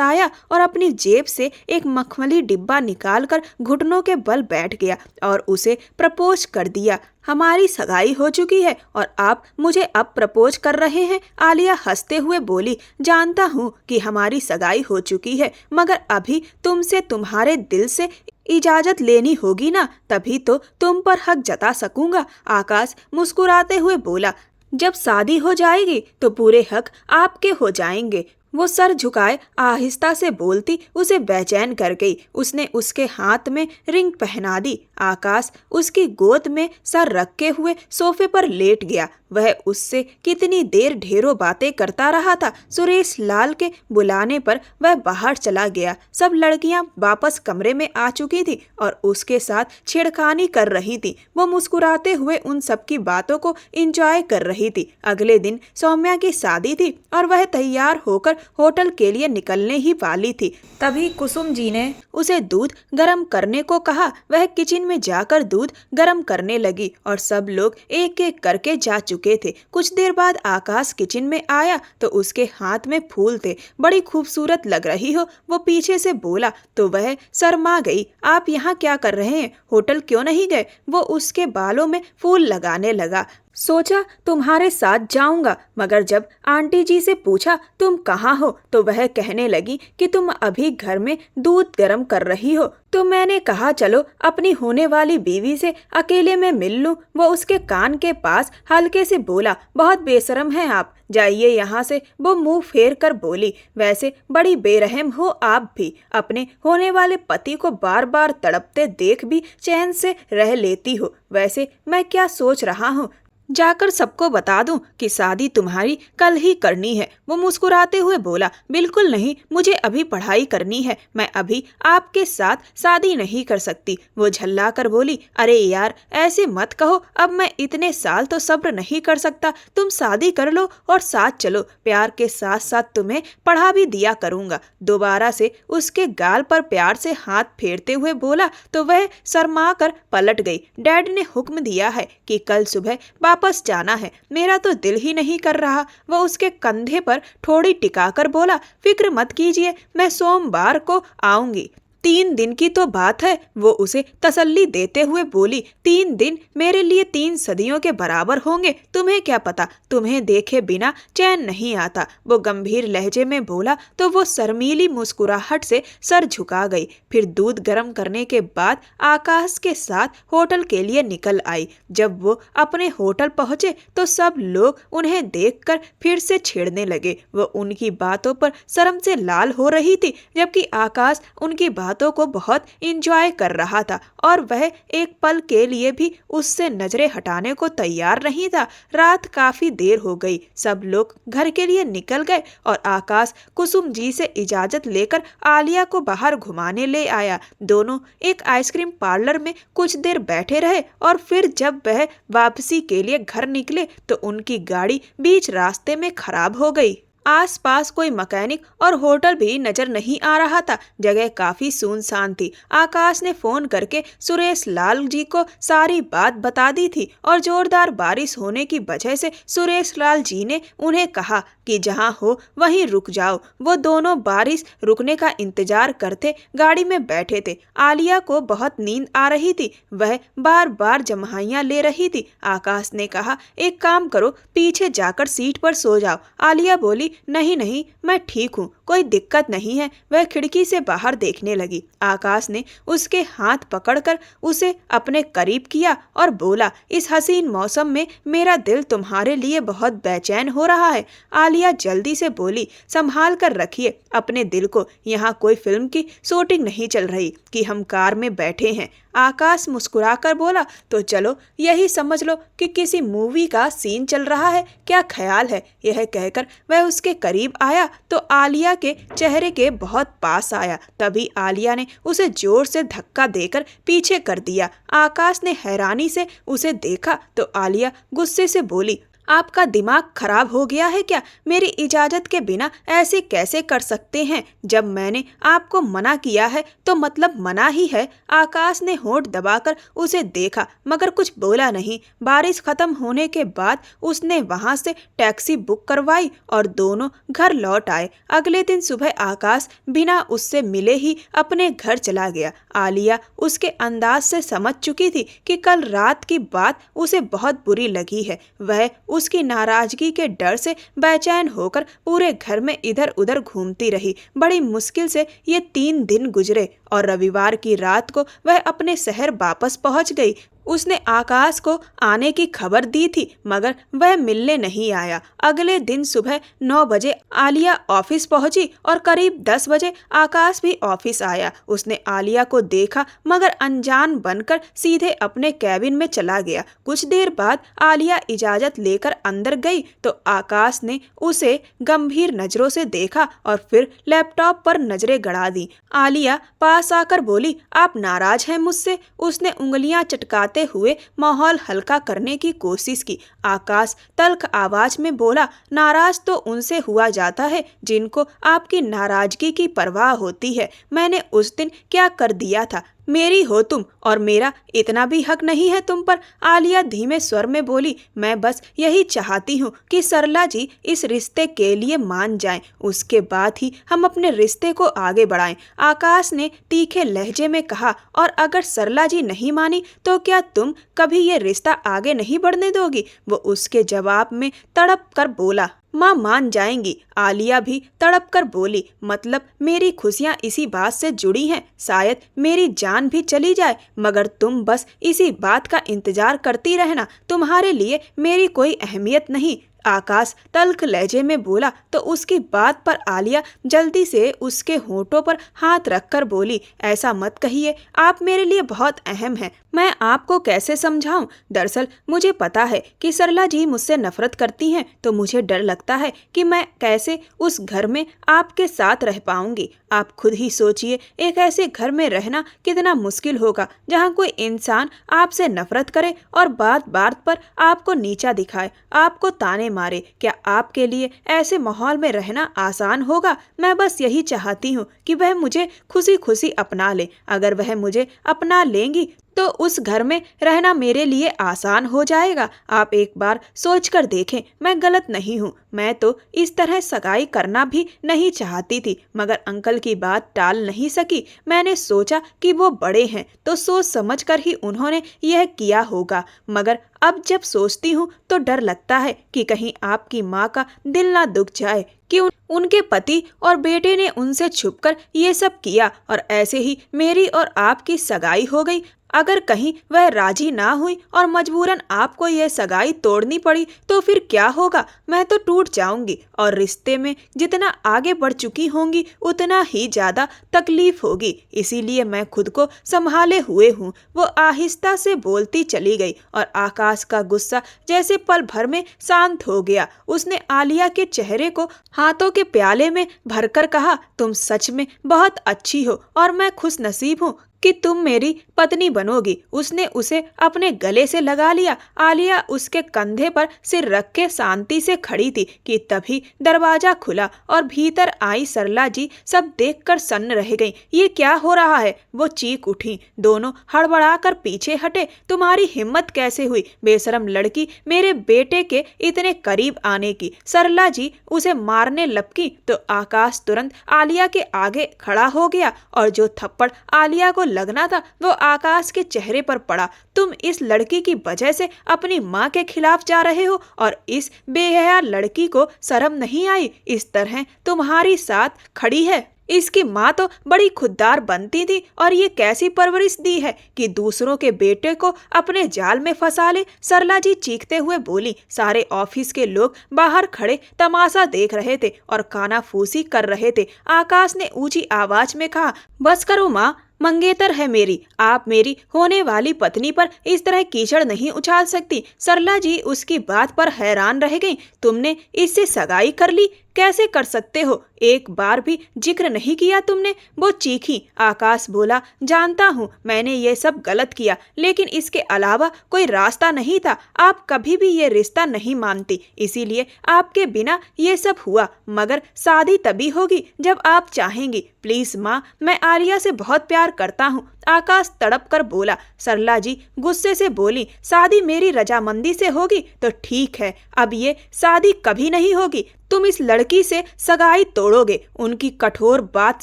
आया और अपनी जेब से एक मखमली डिब्बा निकालकर घुटनों के बल बैठ गया और उसे प्रपोज कर दिया। हमारी सगाई हो चुकी है और आप मुझे अब प्रपोज कर रहे हैं? आलिया हंसते हुए बोली। जानता हूँ कि हमारी सगाई हो चुकी है, मगर अभी तुमसे तुम्हारे दिल से इजाजत लेनी होगी ना, तभी तो तुम पर हक जता सकूंगा। आकाश मुस्कुराते हुए बोला। जब शादी हो जाएगी तो पूरे हक आपके हो जाएंगे। वो सर झुकाए आहिस्ता से बोलती उसे बेचैन कर गई। उसने उसके हाथ में रिंग पहना दी। आकाश उसकी गोद में सर रखे हुए सोफे पर लेट गया। वह उससे कितनी देर ढेरों बातें करता रहा था। सुरेश लाल के बुलाने पर वह बाहर चला गया। सब लड़कियां वापस कमरे में आ चुकी थी और उसके साथ छेड़खानी कर रही थी। वो मुस्कुराते हुए उन सब की बातों को एंजॉय कर रही थी। अगले दिन सौम्या की शादी थी और वह तैयार होकर होटल के लिए निकलने ही वाली थी। तभी कुसुम जी ने उसे दूध गर्म करने को कहा। वह किचन में जाकर दूध गर्म करने लगी और सब लोग एक एक करके जा चुके थे। कुछ देर बाद आकाश किचन में आया तो उसके हाथ में फूल थे। बड़ी खूबसूरत लग रही हो, वो पीछे से बोला तो वह शर्मा गई। आप यहाँ क्या कर रहे हैं? होटल क्यों नहीं गए? वो उसके बालों में फूल लगाने लगा। सोचा तुम्हारे साथ जाऊंगा, मगर जब आंटी जी से पूछा तुम कहाँ हो तो वह कहने लगी कि तुम अभी घर में दूध गर्म कर रही हो। तो मैंने कहा चलो अपनी होने वाली बीवी से अकेले में मिल लूं। वो उसके कान के पास हल्के से बोला। बहुत बेशरम हैं आप, जाइए यहाँ से। वो मुंह फेर कर बोली। वैसे बड़ी बेरहम हो आप भी। अपने होने वाले पति को बार बार तड़पते देख भी चैन से रह लेती हो। वैसे मैं क्या सोच रहा हूँ, जाकर सबको बता दूं कि शादी तुम्हारी कल ही करनी है। वो मुस्कुराते हुए बोला। बिल्कुल नहीं, मुझे अभी पढ़ाई करनी है। मैं अभी आपके साथ शादी नहीं कर सकती। वो झल्ला कर बोली। अरे यार ऐसे मत कहो, अब मैं इतने साल तो सब्र नहीं कर सकता। तुम शादी कर लो और साथ चलो। प्यार के साथ साथ तुम्हें पढ़ा भी दिया करूंगा। दोबारा से उसके गाल पर प्यार से हाथ फेरते हुए बोला तो वह शर्मा कर पलट गई। डैड ने हुक्म दिया है कि कल सुबह वापस जाना है। मेरा तो दिल ही नहीं कर रहा। वह उसके कंधे पर ठोड़ी टिकाकर बोला। फिक्र मत कीजिए, मैं सोमवार को आऊंगी। 3 दिन की तो बात है। वो उसे तसल्ली देते हुए बोली। 3 दिन मेरे लिए 3 सदियों के बराबर होंगे। तुम्हें क्या पता, तुम्हें देखे बिना चैन नहीं आता। वो गंभीर लहजे में बोला तो वो शर्मीली मुस्कुराहट से सर झुका गई। फिर दूध गर्म करने के बाद आकाश के साथ होटल के लिए निकल आई। जब वो अपने होटल पहुंचे तो सब लोग उन्हें देखकर फिर से छेड़ने लगे। वो उनकी बातों पर शर्म से लाल हो रही थी, जबकि आकाश उनकी बातों को बहुत एंजॉय कर रहा था और वह एक पल के लिए भी उससे नजरें हटाने को तैयार नहीं था। रात काफी देर हो गई। सब लोग घर के लिए निकल गए और आकाश कुसुम जी से इजाजत लेकर आलिया को बाहर घुमाने ले आया। दोनों एक आइसक्रीम पार्लर में कुछ देर बैठे रहे और फिर जब वह वापसी के लिए घर निकले तो उनकी गाड़ी बीच रास्ते में खराब हो गई। आसपास कोई मैकेनिक और होटल भी नजर नहीं आ रहा था। जगह काफी सुनसान थी। आकाश ने फोन करके सुरेश लाल जी को सारी बात बता दी थी और जोरदार बारिश होने की वजह से सुरेश लाल जी ने उन्हें कहा कि जहां हो वहीं रुक जाओ। वो दोनों बारिश रुकने का इंतजार करते गाड़ी में बैठे थे। आलिया को बहुत नींद आ रही थी। वह बार बार जम्हाइयां ले रही थी। आकाश ने कहा एक काम करो, पीछे जाकर सीट पर सो जाओ। आलिया बोली नहीं नहीं, मैं ठीक हूँ, कोई दिक्कत नहीं है। वह खिड़की से बाहर देखने लगी। आकाश ने उसके हाथ पकड़कर उसे अपने करीब किया और बोला इस हसीन मौसम में मेरा दिल तुम्हारे लिए बहुत बेचैन हो रहा है। आलिया जल्दी से बोली संभाल कर रखिए अपने दिल को, यहाँ कोई फिल्म की शूटिंग नहीं चल रही कि हम कार में बैठे हैं। आकाश मुस्कुराकर बोला तो चलो यही समझ लो कि किसी मूवी का सीन चल रहा है। क्या ख्याल है? यह कहकर वह उसके करीब आया तो आलिया के चेहरे के बहुत पास आया। तभी आलिया ने उसे जोर से धक्का देकर पीछे कर दिया। आकाश ने हैरानी से उसे देखा तो आलिया गुस्से से बोली आपका दिमाग खराब हो गया है क्या? मेरी इजाजत के बिना ऐसे कैसे कर सकते हैं? जब मैंने आपको मना किया है तो मतलब मना ही है। आकाश ने होंठ दबाकर उसे देखा मगर कुछ बोला नहीं। बारिश खत्म होने के बाद उसने वहां से टैक्सी बुक करवाई और दोनों घर लौट आए। अगले दिन सुबह आकाश बिना उससे मिले ही अपने घर चला गया। आलिया उसके अंदाज से समझ चुकी थी कि कल रात की बात उसे बहुत बुरी लगी है। वह उसकी नाराजगी के डर से बेचैन होकर पूरे घर में इधर उधर घूमती रही। बड़ी मुश्किल से ये 3 दिन गुजरे और रविवार की रात को वह अपने शहर वापस पहुंच गई। उसने आकाश को आने की खबर दी थी मगर वह मिलने नहीं आया। अगले दिन सुबह 9 बजे आलिया ऑफिस पहुंची और करीब 10 बजे आकाश भी ऑफिस आया। उसने आलिया को देखा मगर अनजान बनकर सीधे अपने कैबिन में चला गया। कुछ देर बाद आलिया इजाजत लेकर अंदर गई तो आकाश ने उसे गंभीर नजरों से देखा और फिर लैपटॉप पर नजरें गड़ा दी। आलिया पास आकर बोली, आप नाराज हैं मुझसे? उसने उंगलियां चटकाते हुए माहौल हल्का करने की कोशिश की। आकाश तल्ख आवाज में बोला, नाराज तो उनसे हुआ जाता है जिनको आपकी नाराजगी की परवाह होती है। मैंने उस दिन क्या कर दिया था? मेरी हो तुम और मेरा इतना भी हक नहीं है तुम पर। आलिया धीमे स्वर में बोली, मैं बस यही चाहती हूँ कि सरला जी इस रिश्ते के लिए मान जाएं, उसके बाद ही हम अपने रिश्ते को आगे बढ़ाएं। आकाश ने तीखे लहजे में कहा, और अगर सरला जी नहीं मानी तो क्या तुम कभी ये रिश्ता आगे नहीं बढ़ने दोगी? वो उसके जवाब में तड़प कर बोला, माँ मान जाएंगी। आलिया भी तड़प कर बोली, मतलब मेरी खुशियाँ इसी बात से जुड़ी हैं। शायद मेरी जान भी चली जाए मगर तुम बस इसी बात का इंतजार करती रहना। तुम्हारे लिए मेरी कोई अहमियत नहीं। आकाश तल्ख लहजे में बोला तो उसकी बात पर आलिया जल्दी से उसके होठों पर हाथ रखकर बोली, ऐसा मत कहिए, आप मेरे लिए बहुत अहम हैं। मैं आपको कैसे समझाऊं? दरअसल मुझे पता है कि सरला जी मुझसे नफरत करती हैं तो मुझे डर लगता है कि मैं कैसे उस घर में आपके साथ रह पाऊंगी। आप खुद ही सोचिए, एक ऐसे घर में रहना कितना मुश्किल होगा जहां कोई इंसान आपसे नफरत करे और बात बात पर आपको नीचा दिखाए, आपको ताने मारे। क्या आपके लिए ऐसे माहौल में रहना आसान होगा? मैं बस यही चाहती हूँ कि वह मुझे खुशी खुशी अपना ले। अगर वह मुझे अपना लेंगी तो उस घर में रहना मेरे लिए आसान हो जाएगा। आप एक बार सोच कर देखें, मैं गलत नहीं हूँ। मैं तो इस तरह सगाई करना भी नहीं चाहती थी मगर अंकल की बात टाल नहीं सकी। मैंने सोचा कि वो बड़े हैं तो सोच समझ कर ही उन्होंने यह किया होगा। मगर अब जब सोचती हूँ तो डर लगता है कि कहीं आपकी माँ का दिल ना दुख जाए कि उनके पति और बेटे ने उनसे छुपकर ये सब किया और ऐसे ही मेरी और आपकी सगाई हो गई। अगर कहीं वह राजी ना हुई और मजबूरन आपको यह सगाई तोड़नी पड़ी तो फिर क्या होगा? मैं तो टूट जाऊंगी और रिश्ते में जितना आगे बढ़ चुकी होंगी उतना ही ज्यादा तकलीफ होगी। इसीलिए मैं खुद को संभाले हुए हूँ। वो आहिस्ता से बोलती चली गई और आकाश का गुस्सा जैसे पल भर में शांत हो गया। उसने आलिया के चेहरे को हाथों के प्याले में भरकर कहा, तुम सच में बहुत अच्छी हो और मैं खुश नसीब हूँ कि तुम मेरी पत्नी बनोगी। उसने उसे अपने गले से लगा लिया। आलिया उसके कंधे पर सिर रख के शांति से खड़ी थी कि तभी दरवाजा खुला और भीतर आई सरला जी सब देखकर सन्न रह गईं। ये क्या हो रहा है? वो चीख उठी। दोनों हड़बड़ाकर पीछे हटे। तुम्हारी हिम्मत कैसे हुई बेशरम लड़की मेरे बेटे के इतने करीब आने की? सरला जी उसे मारने लपकी तो आकाश तुरंत आलिया के आगे खड़ा हो गया और जो थप्पड़ आलिया को लगना था वो आकाश के चेहरे पर पड़ा। तुम इस लड़की की वजह से अपनी माँ के खिलाफ जा रहे हो और इस बेहया लड़की को शर्म नहीं आई? इस तरह तुम्हारी साथ खड़ी है। इसकी माँ तो बड़ी खुददार बनती थी और ये कैसी परवरिश दी है कि दूसरों के बेटे को अपने जाल में फंसा ले? सरला जी चीखते हुए बोली। सारे ऑफिस के लोग बाहर खड़े तमाशा देख रहे थे और कानाफूसी कर रहे थे। आकाश ने ऊंची आवाज में कहा, बस करो माँ, मंगेतर है मेरी, आप मेरी होने वाली पत्नी पर इस तरह कीचड़ नहीं उछाल सकती। सरला जी उसकी बात पर हैरान रह गईं। तुमने इससे सगाई कर ली? कैसे कर सकते हो? एक बार भी जिक्र नहीं किया तुमने। वो चीखी। आकाश बोला, जानता हूँ मैंने ये सब गलत किया, लेकिन इसके अलावा कोई रास्ता नहीं था। आप कभी भी ये रिश्ता नहीं मानती, इसीलिए आपके बिना ये सब हुआ। मगर शादी तभी होगी जब आप चाहेंगी। प्लीज माँ, मैं आलिया से बहुत प्यार करता हूँ। आकाश तड़प कर बोला। सरला जी गुस्से से बोली, शादी मेरी रजामंदी से होगी तो ठीक है, अब ये शादी कभी नहीं होगी। तुम इस लड़की से सगाई तोड़ोगे। उनकी कठोर बात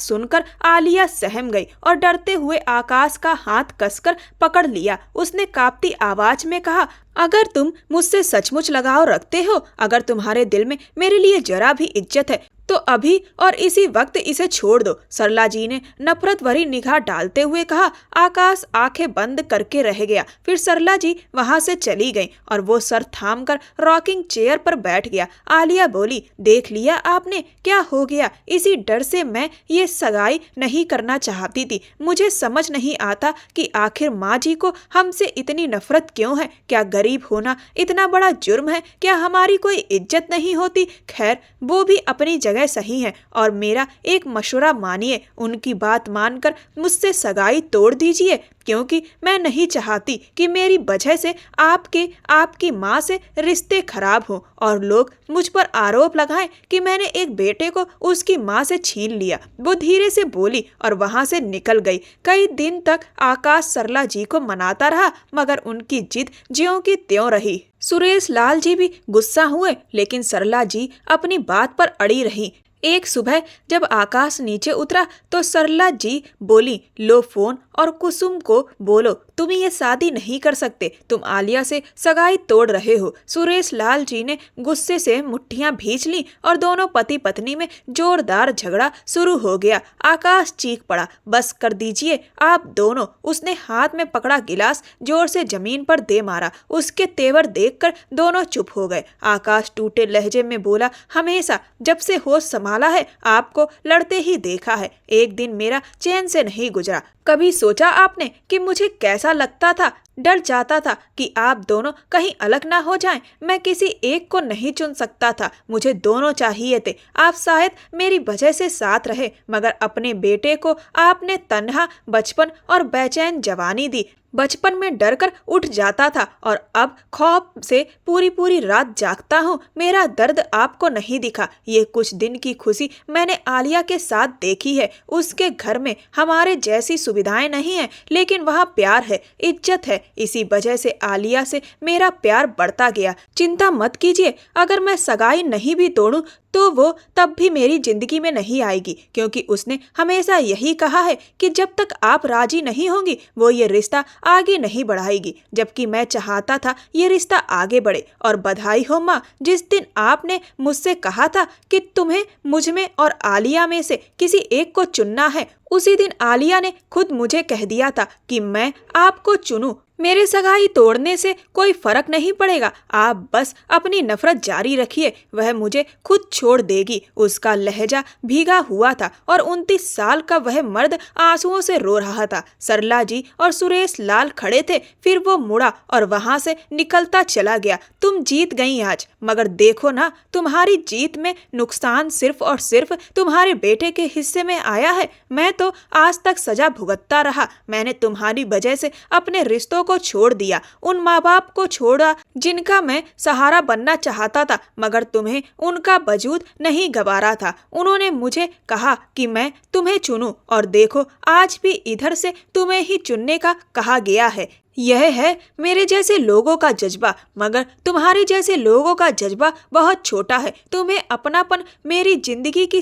सुनकर आलिया सहम गई और डरते हुए आकाश का हाथ कसकर पकड़ लिया। उसने कांपती आवाज में कहा, अगर तुम मुझसे सचमुच लगाव रखते हो, अगर तुम्हारे दिल में मेरे लिए जरा भी इज्जत है, तो अभी और इसी वक्त इसे छोड़ दो। सरला जी ने नफरत भरी निगाह डालते हुए कहा। आकाश आंखें बंद करके रह गया। फिर सरला जी वहां से चली गईं और वो सर थामकर रॉकिंग चेयर पर बैठ गया। आलिया बोली, देख लिया आपने क्या हो गया? इसी डर से मैं ये सगाई नहीं करना चाहती थी। मुझे समझ नहीं आता कि आखिर माँ जी को हमसे इतनी नफरत क्यों है। क्या गरीब होना इतना बड़ा जुर्म है? क्या हमारी कोई इज्जत नहीं होती? खैर, वो भी अपनी जगह सही है। और मेरा एक मशवरा मानिए, उनकी बात मानकर मुझसे सगाई तोड़ दीजिए, क्योंकि मैं नहीं चाहती कि मेरी वजह से आपकी माँ से रिश्ते खराब हों और लोग मुझ पर आरोप लगाएं कि मैंने एक बेटे को उसकी माँ से छीन लिया। वो धीरे से बोली और वहां से निकल गई। कई दिन तक आकाश सरला जी को मनाता रहा, मगर उनकी जिद ज्यों की त्यों रही। सुरेश लाल जी भी गुस्सा हुए, लेकिन सरला जी अपनी बात पर अड़ी रही। एक सुबह जब आकाश नीचे उतरा तो सरला जी बोली, लो फोन और कुसुम को बोलो, तुम ये शादी नहीं कर सकते, तुम आलिया से सगाई तोड़ रहे हो। सुरेश लाल जी ने गुस्से से मुट्ठियां भींच ली और दोनों पति पत्नी में जोरदार झगड़ा शुरू हो गया। आकाश चीख पड़ा, बस कर दीजिए आप दोनों। उसने हाथ में पकड़ा गिलास जोर से जमीन पर दे मारा। उसके तेवर देखकर दोनों चुप हो गए। आकाश टूटे लहजे में बोला, हमेशा जब से होश संभाला है आपको लड़ते ही देखा है, एक दिन मेरा चैन से नहीं गुजरा। कभी सोचा आपने कि मुझे कैसा लगता था? डर जाता था कि आप दोनों कहीं अलग ना हो जाएं। मैं किसी एक को नहीं चुन सकता था, मुझे दोनों चाहिए थे। आप शायद मेरी वजह से साथ रहे, मगर अपने बेटे को आपने तन्हा बचपन और बेचैन जवानी दी। बचपन में डर कर उठ जाता था और अब खौफ से पूरी पूरी रात जागता हूँ। मेरा दर्द आपको नहीं दिखा। ये कुछ दिन की खुशी मैंने आलिया के साथ देखी है। उसके घर में हमारे जैसी सुविधाएं नहीं है, लेकिन वहाँ प्यार है, इज्जत है। इसी वजह से आलिया से मेरा प्यार बढ़ता गया। चिंता मत कीजिए, अगर मैं सगाई नहीं भी तोड़ूं तो वो तब भी मेरी जिंदगी में नहीं आएगी, क्योंकि उसने हमेशा यही कहा है कि जब तक आप राजी नहीं होंगी वो ये रिश्ता आगे नहीं बढ़ाएगी। जबकि मैं चाहता था ये रिश्ता आगे बढ़े। और बधाई हो माँ, जिस दिन आपने मुझसे कहा था कि तुम्हें मुझ में और आलिया में से किसी एक को चुनना है, उसी दिन आलिया ने खुद मुझे कह दिया था कि मैं आपको चुनूं। मेरे सगाई तोड़ने से कोई फर्क नहीं पड़ेगा, आप बस अपनी नफरत जारी रखिए, वह मुझे खुद छोड़ देगी। उसका लहजा भीगा हुआ था और 29 साल का वह मर्द आंसुओं से रो रहा था। सरला जी और सुरेश लाल खड़े थे, फिर वो मुड़ा और वहां से निकलता चला गया। तुम जीत गई आज, मगर देखो ना, तुम्हारी जीत में नुकसान सिर्फ और सिर्फ तुम्हारे बेटे के हिस्से में आया है। मैं तो आज तक सजा भुगतता रहा। मैंने तुम्हारी वजह से अपने रिश्तों को छोड़ दिया, उन माँ बाप को छोड़ा जिनका मैं सहारा बनना चाहता था, मगर तुम्हें उनका वजूद नहीं गवारा था। उन्होंने मुझे कहा कि मैं तुम्हें चुनूं, और देखो आज भी इधर से तुम्हें ही चुनने का कहा गया है। यह है मेरे जैसे लोगों का जज्बा, मगर तुम्हारे जैसे लोगों का जज्बा बहुत छोटा है। तुम्हें अपनाना मेरी जिंदगी की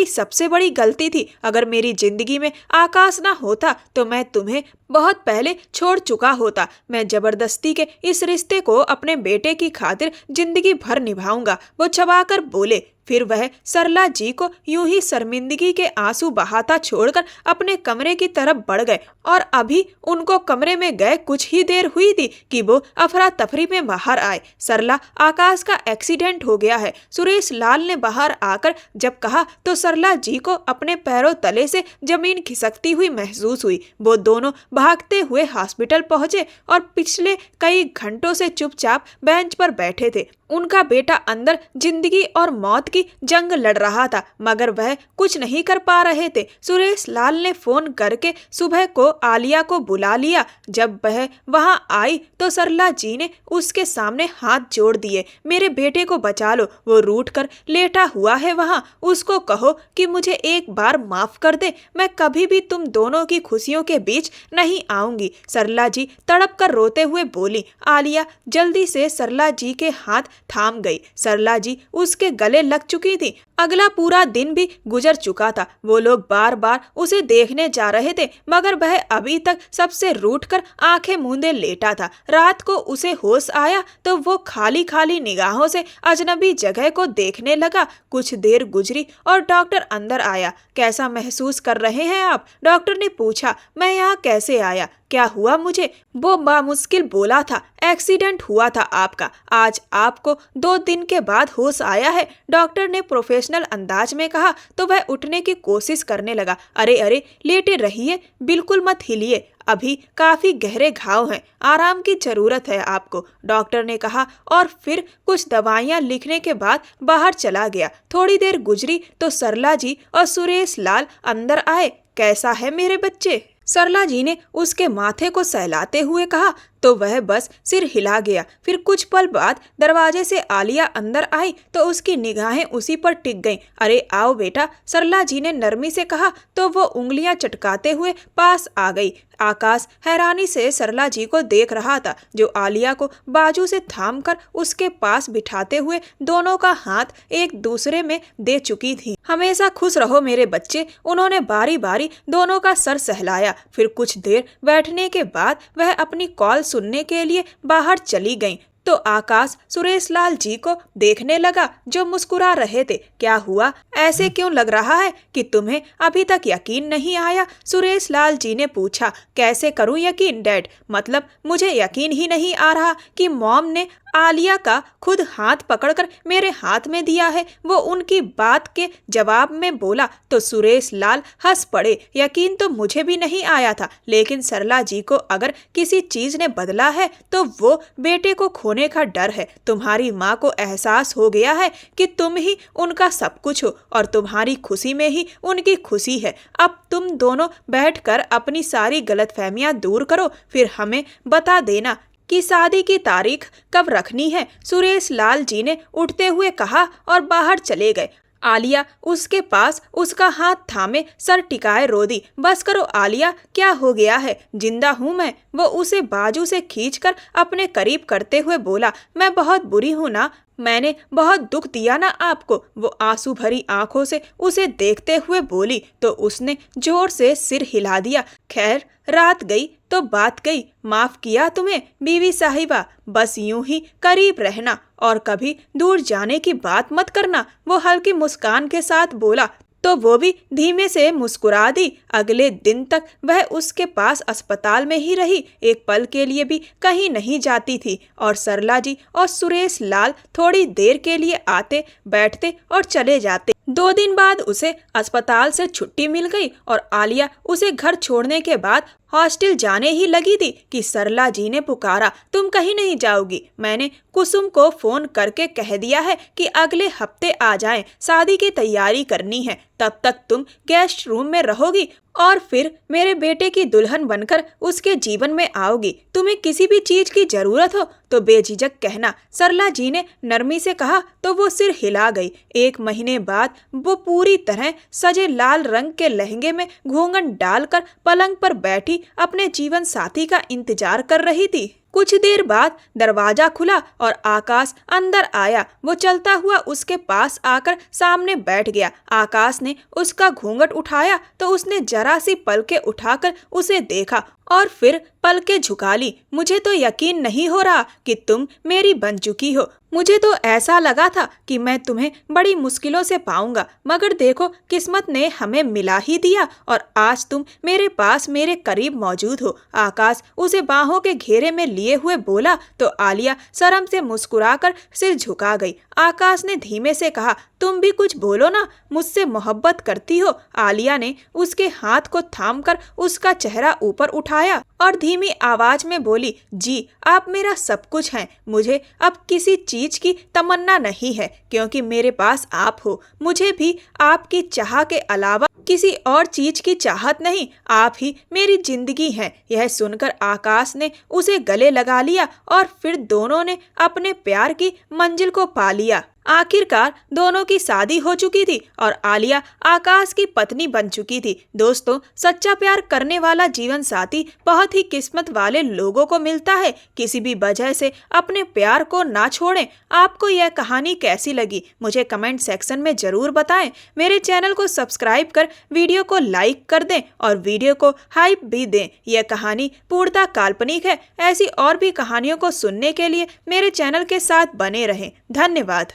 सबसे बड़ी गलती थी। अगर मेरी जिंदगी में आकाश ना होता तो मैं तुम्हें बहुत पहले छोड़ चुका होता। मैं जबरदस्ती के इस रिश्ते को अपने बेटे की खातिर जिंदगी भर निभाऊंगा। वो छबाकर बोले, फिर वह सरला जी को यूं ही शर्मिंदगी के आंसू बहाता छोड़कर अपने कमरे की तरफ बढ़ गए और अभी उनको कमरे में गए कुछ ही देर हुई थी कि वो अफरा तफरी में बाहर आए। सरला, आकाश का एक्सीडेंट हो गया है, सुरेश लाल ने बाहर आकर जब कहा तो सरला जी को अपने पैरों तले से जमीन खिसकती हुई महसूस हुई। वो दोनों भागते हुए हॉस्पिटल पहुंचे और पिछले कई घंटों से चुपचाप बेंच पर बैठे थे। उनका बेटा अंदर जिंदगी और मौत की जंग लड़ रहा था, मगर वह कुछ नहीं कर पा रहे थे। सुरेश लाल ने फोन करके सुबह को आलिया को बुला लिया। जब वह वहां आई तो सरला जी ने उसके सामने हाथ जोड़ दिए। मेरे बेटे को बचा लो, वो रूठ कर लेटा हुआ है वहां, उसको कहो कि मुझे एक बार माफ कर दे, मैं कभी भी तुम दोनों की खुशियों के बीच नहीं आऊंगी। सरला जी तड़प कर रोते हुए बोली। आलिया जल्दी से सरला जी के हाथ थाम गई। सरला जी उसके गले लग चुकी थी। अगला पूरा दिन भी गुजर चुका था। वो लोग बार बार उसे देखने जा रहे थे, मगर वह अभी तक सबसे रूठकर आंखें मूंदे लेटा था। रात को उसे होश आया तो वो खाली खाली निगाहों से अजनबी जगह को देखने लगा। कुछ देर गुजरी और डॉक्टर अंदर आया। कैसा महसूस कर रहे हैं आप? डॉक्टर ने पूछा। मैं यहाँ कैसे आया, क्या हुआ मुझे? वो बामुश्किल बोला था। एक्सीडेंट हुआ था आपका, आज आपको 2 दिन के बाद होश आया है, डॉक्टर ने प्रोफेशनल अंदाज में कहा तो वह उठने की कोशिश करने लगा। अरे अरे, लेटे रहिए, बिल्कुल मत हिलिए, अभी काफी गहरे घाव हैं, आराम की जरूरत है आपको, डॉक्टर ने कहा और फिर कुछ दवाइयां लिखने के बाद बाहर चला गया। थोड़ी देर गुजरी तो सरला जी और सुरेश लाल अंदर आए। कैसा है मेरे बच्चे? सरला जी ने उसके माथे को सहलाते हुए कहा तो वह बस सिर हिला गया। फिर कुछ पल बाद दरवाजे से आलिया अंदर आई तो उसकी निगाहें उसी पर टिक गईं। अरे आओ बेटा, सरला जी ने नरमी से कहा तो वो उंगलियां चटकाते हुए पास आ गई। आकाश हैरानी से सरला जी को देख रहा था, जो आलिया को बाजू से थामकर उसके पास बिठाते हुए दोनों का हाथ एक दूसरे में दे चुकी थी। हमेशा खुश रहो मेरे बच्चे, उन्होंने बारी बारी दोनों का सर सहलाया। फिर कुछ देर बैठने के बाद वह अपनी कॉल सुनने के लिए बाहर चली गईं। तो आकाश सुरेश लाल जी को देखने लगा जो मुस्कुरा रहे थे। क्या हुआ, ऐसे क्यों लग रहा है कि तुम्हें अभी तक यकीन नहीं आया? सुरेश लाल जी ने पूछा। कैसे करूं यकीन डैड, मतलब मुझे यकीन ही नहीं आ रहा कि मॉम ने आलिया का खुद हाथ पकड़कर मेरे हाथ में दिया है, वो उनकी बात के जवाब में बोला। तो सुरेश लाल हंस पड़े। यकीन तो मुझे भी नहीं आया था, लेकिन सरला जी को अगर किसी चीज ने बदला है तो वो बेटे को खोने का डर है। तुम्हारी माँ को एहसास हो गया है कि तुम ही उनका सब कुछ हो और तुम्हारी खुशी में ही उनकी खुशी है। अब तुम दोनों बैठकर अपनी सारी गलतफहमियां दूर करो, फिर हमें बता देना कि शादी की तारीख कब रखनी है, सुरेश लाल जी ने उठते हुए कहा और बाहर चले गए। आलिया उसके पास उसका हाथ थामे सर टिकाए रो दी। बस करो आलिया, क्या हो गया है? जिंदा हूँ मैं, वो उसे बाजू से खींचकर अपने करीब करते हुए बोला। मैं बहुत बुरी हूँ ना, मैंने बहुत दुख दिया ना आपको, वो आंसू भरी आंखों से उसे देखते हुए बोली। तो उसने जोर से सिर हिला दिया। खैर, रात गई तो बात गई, माफ किया तुम्हें बीवी साहिबा, बस यूं ही करीब रहना और कभी दूर जाने की बात मत करना, वो हल्की मुस्कान के साथ बोला। तो वो भी धीमे से मुस्कुरा दी। अगले दिन तक वह उसके पास अस्पताल में ही रही, एक पल के लिए भी कहीं नहीं जाती थी और सरला जी और सुरेश लाल थोड़ी देर के लिए आते बैठते और चले जाते। 2 दिन बाद उसे अस्पताल से छुट्टी मिल गई और आलिया उसे घर छोड़ने के बाद हॉस्टल जाने ही लगी थी कि सरला जी ने पुकारा। तुम कहीं नहीं जाओगी, मैंने कुसुम को फोन करके कह दिया है कि अगले हफ्ते आ जाएं, शादी की तैयारी करनी है, तब तक तुम गेस्ट रूम में रहोगी और फिर मेरे बेटे की दुल्हन बनकर उसके जीवन में आओगी। तुम्हें किसी भी चीज की जरूरत हो तो बेझिझक कहना, सरला जी ने नरमी से कहा तो वो सिर हिला गई। 1 महीने बाद वो पूरी तरह सजे लाल रंग के लहंगे में घूंघट डालकर पलंग पर बैठी अपने जीवन साथी का इंतजार कर रही थी। कुछ देर बाद दरवाजा खुला और आकाश अंदर आया। वो चलता हुआ उसके पास आकर सामने बैठ गया। आकाश ने उसका घूंघट उठाया तो उसने जरा सी पलकें उठाकर उसे देखा और फिर पलकें झुका ली। मुझे तो यकीन नहीं हो रहा कि तुम मेरी बन चुकी हो। मुझे तो ऐसा लगा था कि मैं तुम्हें बड़ी मुश्किलों से पाऊंगा, मगर देखो किस्मत ने हमें मिला ही दिया और आज तुम मेरे पास मेरे करीब मौजूद हो। आकाश उसे बाहों के घेरे में लिए हुए बोला तो आलिया शर्म से मुस्कुराकर सिर झुका गई। आकाश ने धीमे से कहा, तुम भी कुछ बोलो ना, मुझसे मोहब्बत करती हो? आलिया ने उसके हाथ को थामकर उसका चेहरा ऊपर उठाया और धीमी आवाज में बोली, जी आप मेरा सब कुछ हैं। मुझे अब किसी चीज की तमन्ना नहीं है, क्योंकि मेरे पास आप हो। मुझे भी आपकी चाह के अलावा किसी और चीज की चाहत नहीं। आप ही मेरी जिंदगी हैं। यह सुनकर आकाश ने उसे गले लगा लिया और फिर दोनों ने अपने प्यार की मंजिल को पा लिया। आखिरकार दोनों की शादी हो चुकी थी और आलिया आकाश की पत्नी बन चुकी थी। दोस्तों, सच्चा प्यार करने वाला जीवन साथी बहुत ही किस्मत वाले लोगों को मिलता है। किसी भी वजह से अपने प्यार को ना छोड़ें। आपको यह कहानी कैसी लगी मुझे कमेंट सेक्शन में जरूर बताएं। मेरे चैनल को सब्सक्राइब कर वीडियो को लाइक कर दें और वीडियो को हाइप भी दें। यह कहानी पूर्णतः काल्पनिक है। ऐसी और भी कहानियों को सुनने के लिए मेरे चैनल के साथ बने रहें। धन्यवाद।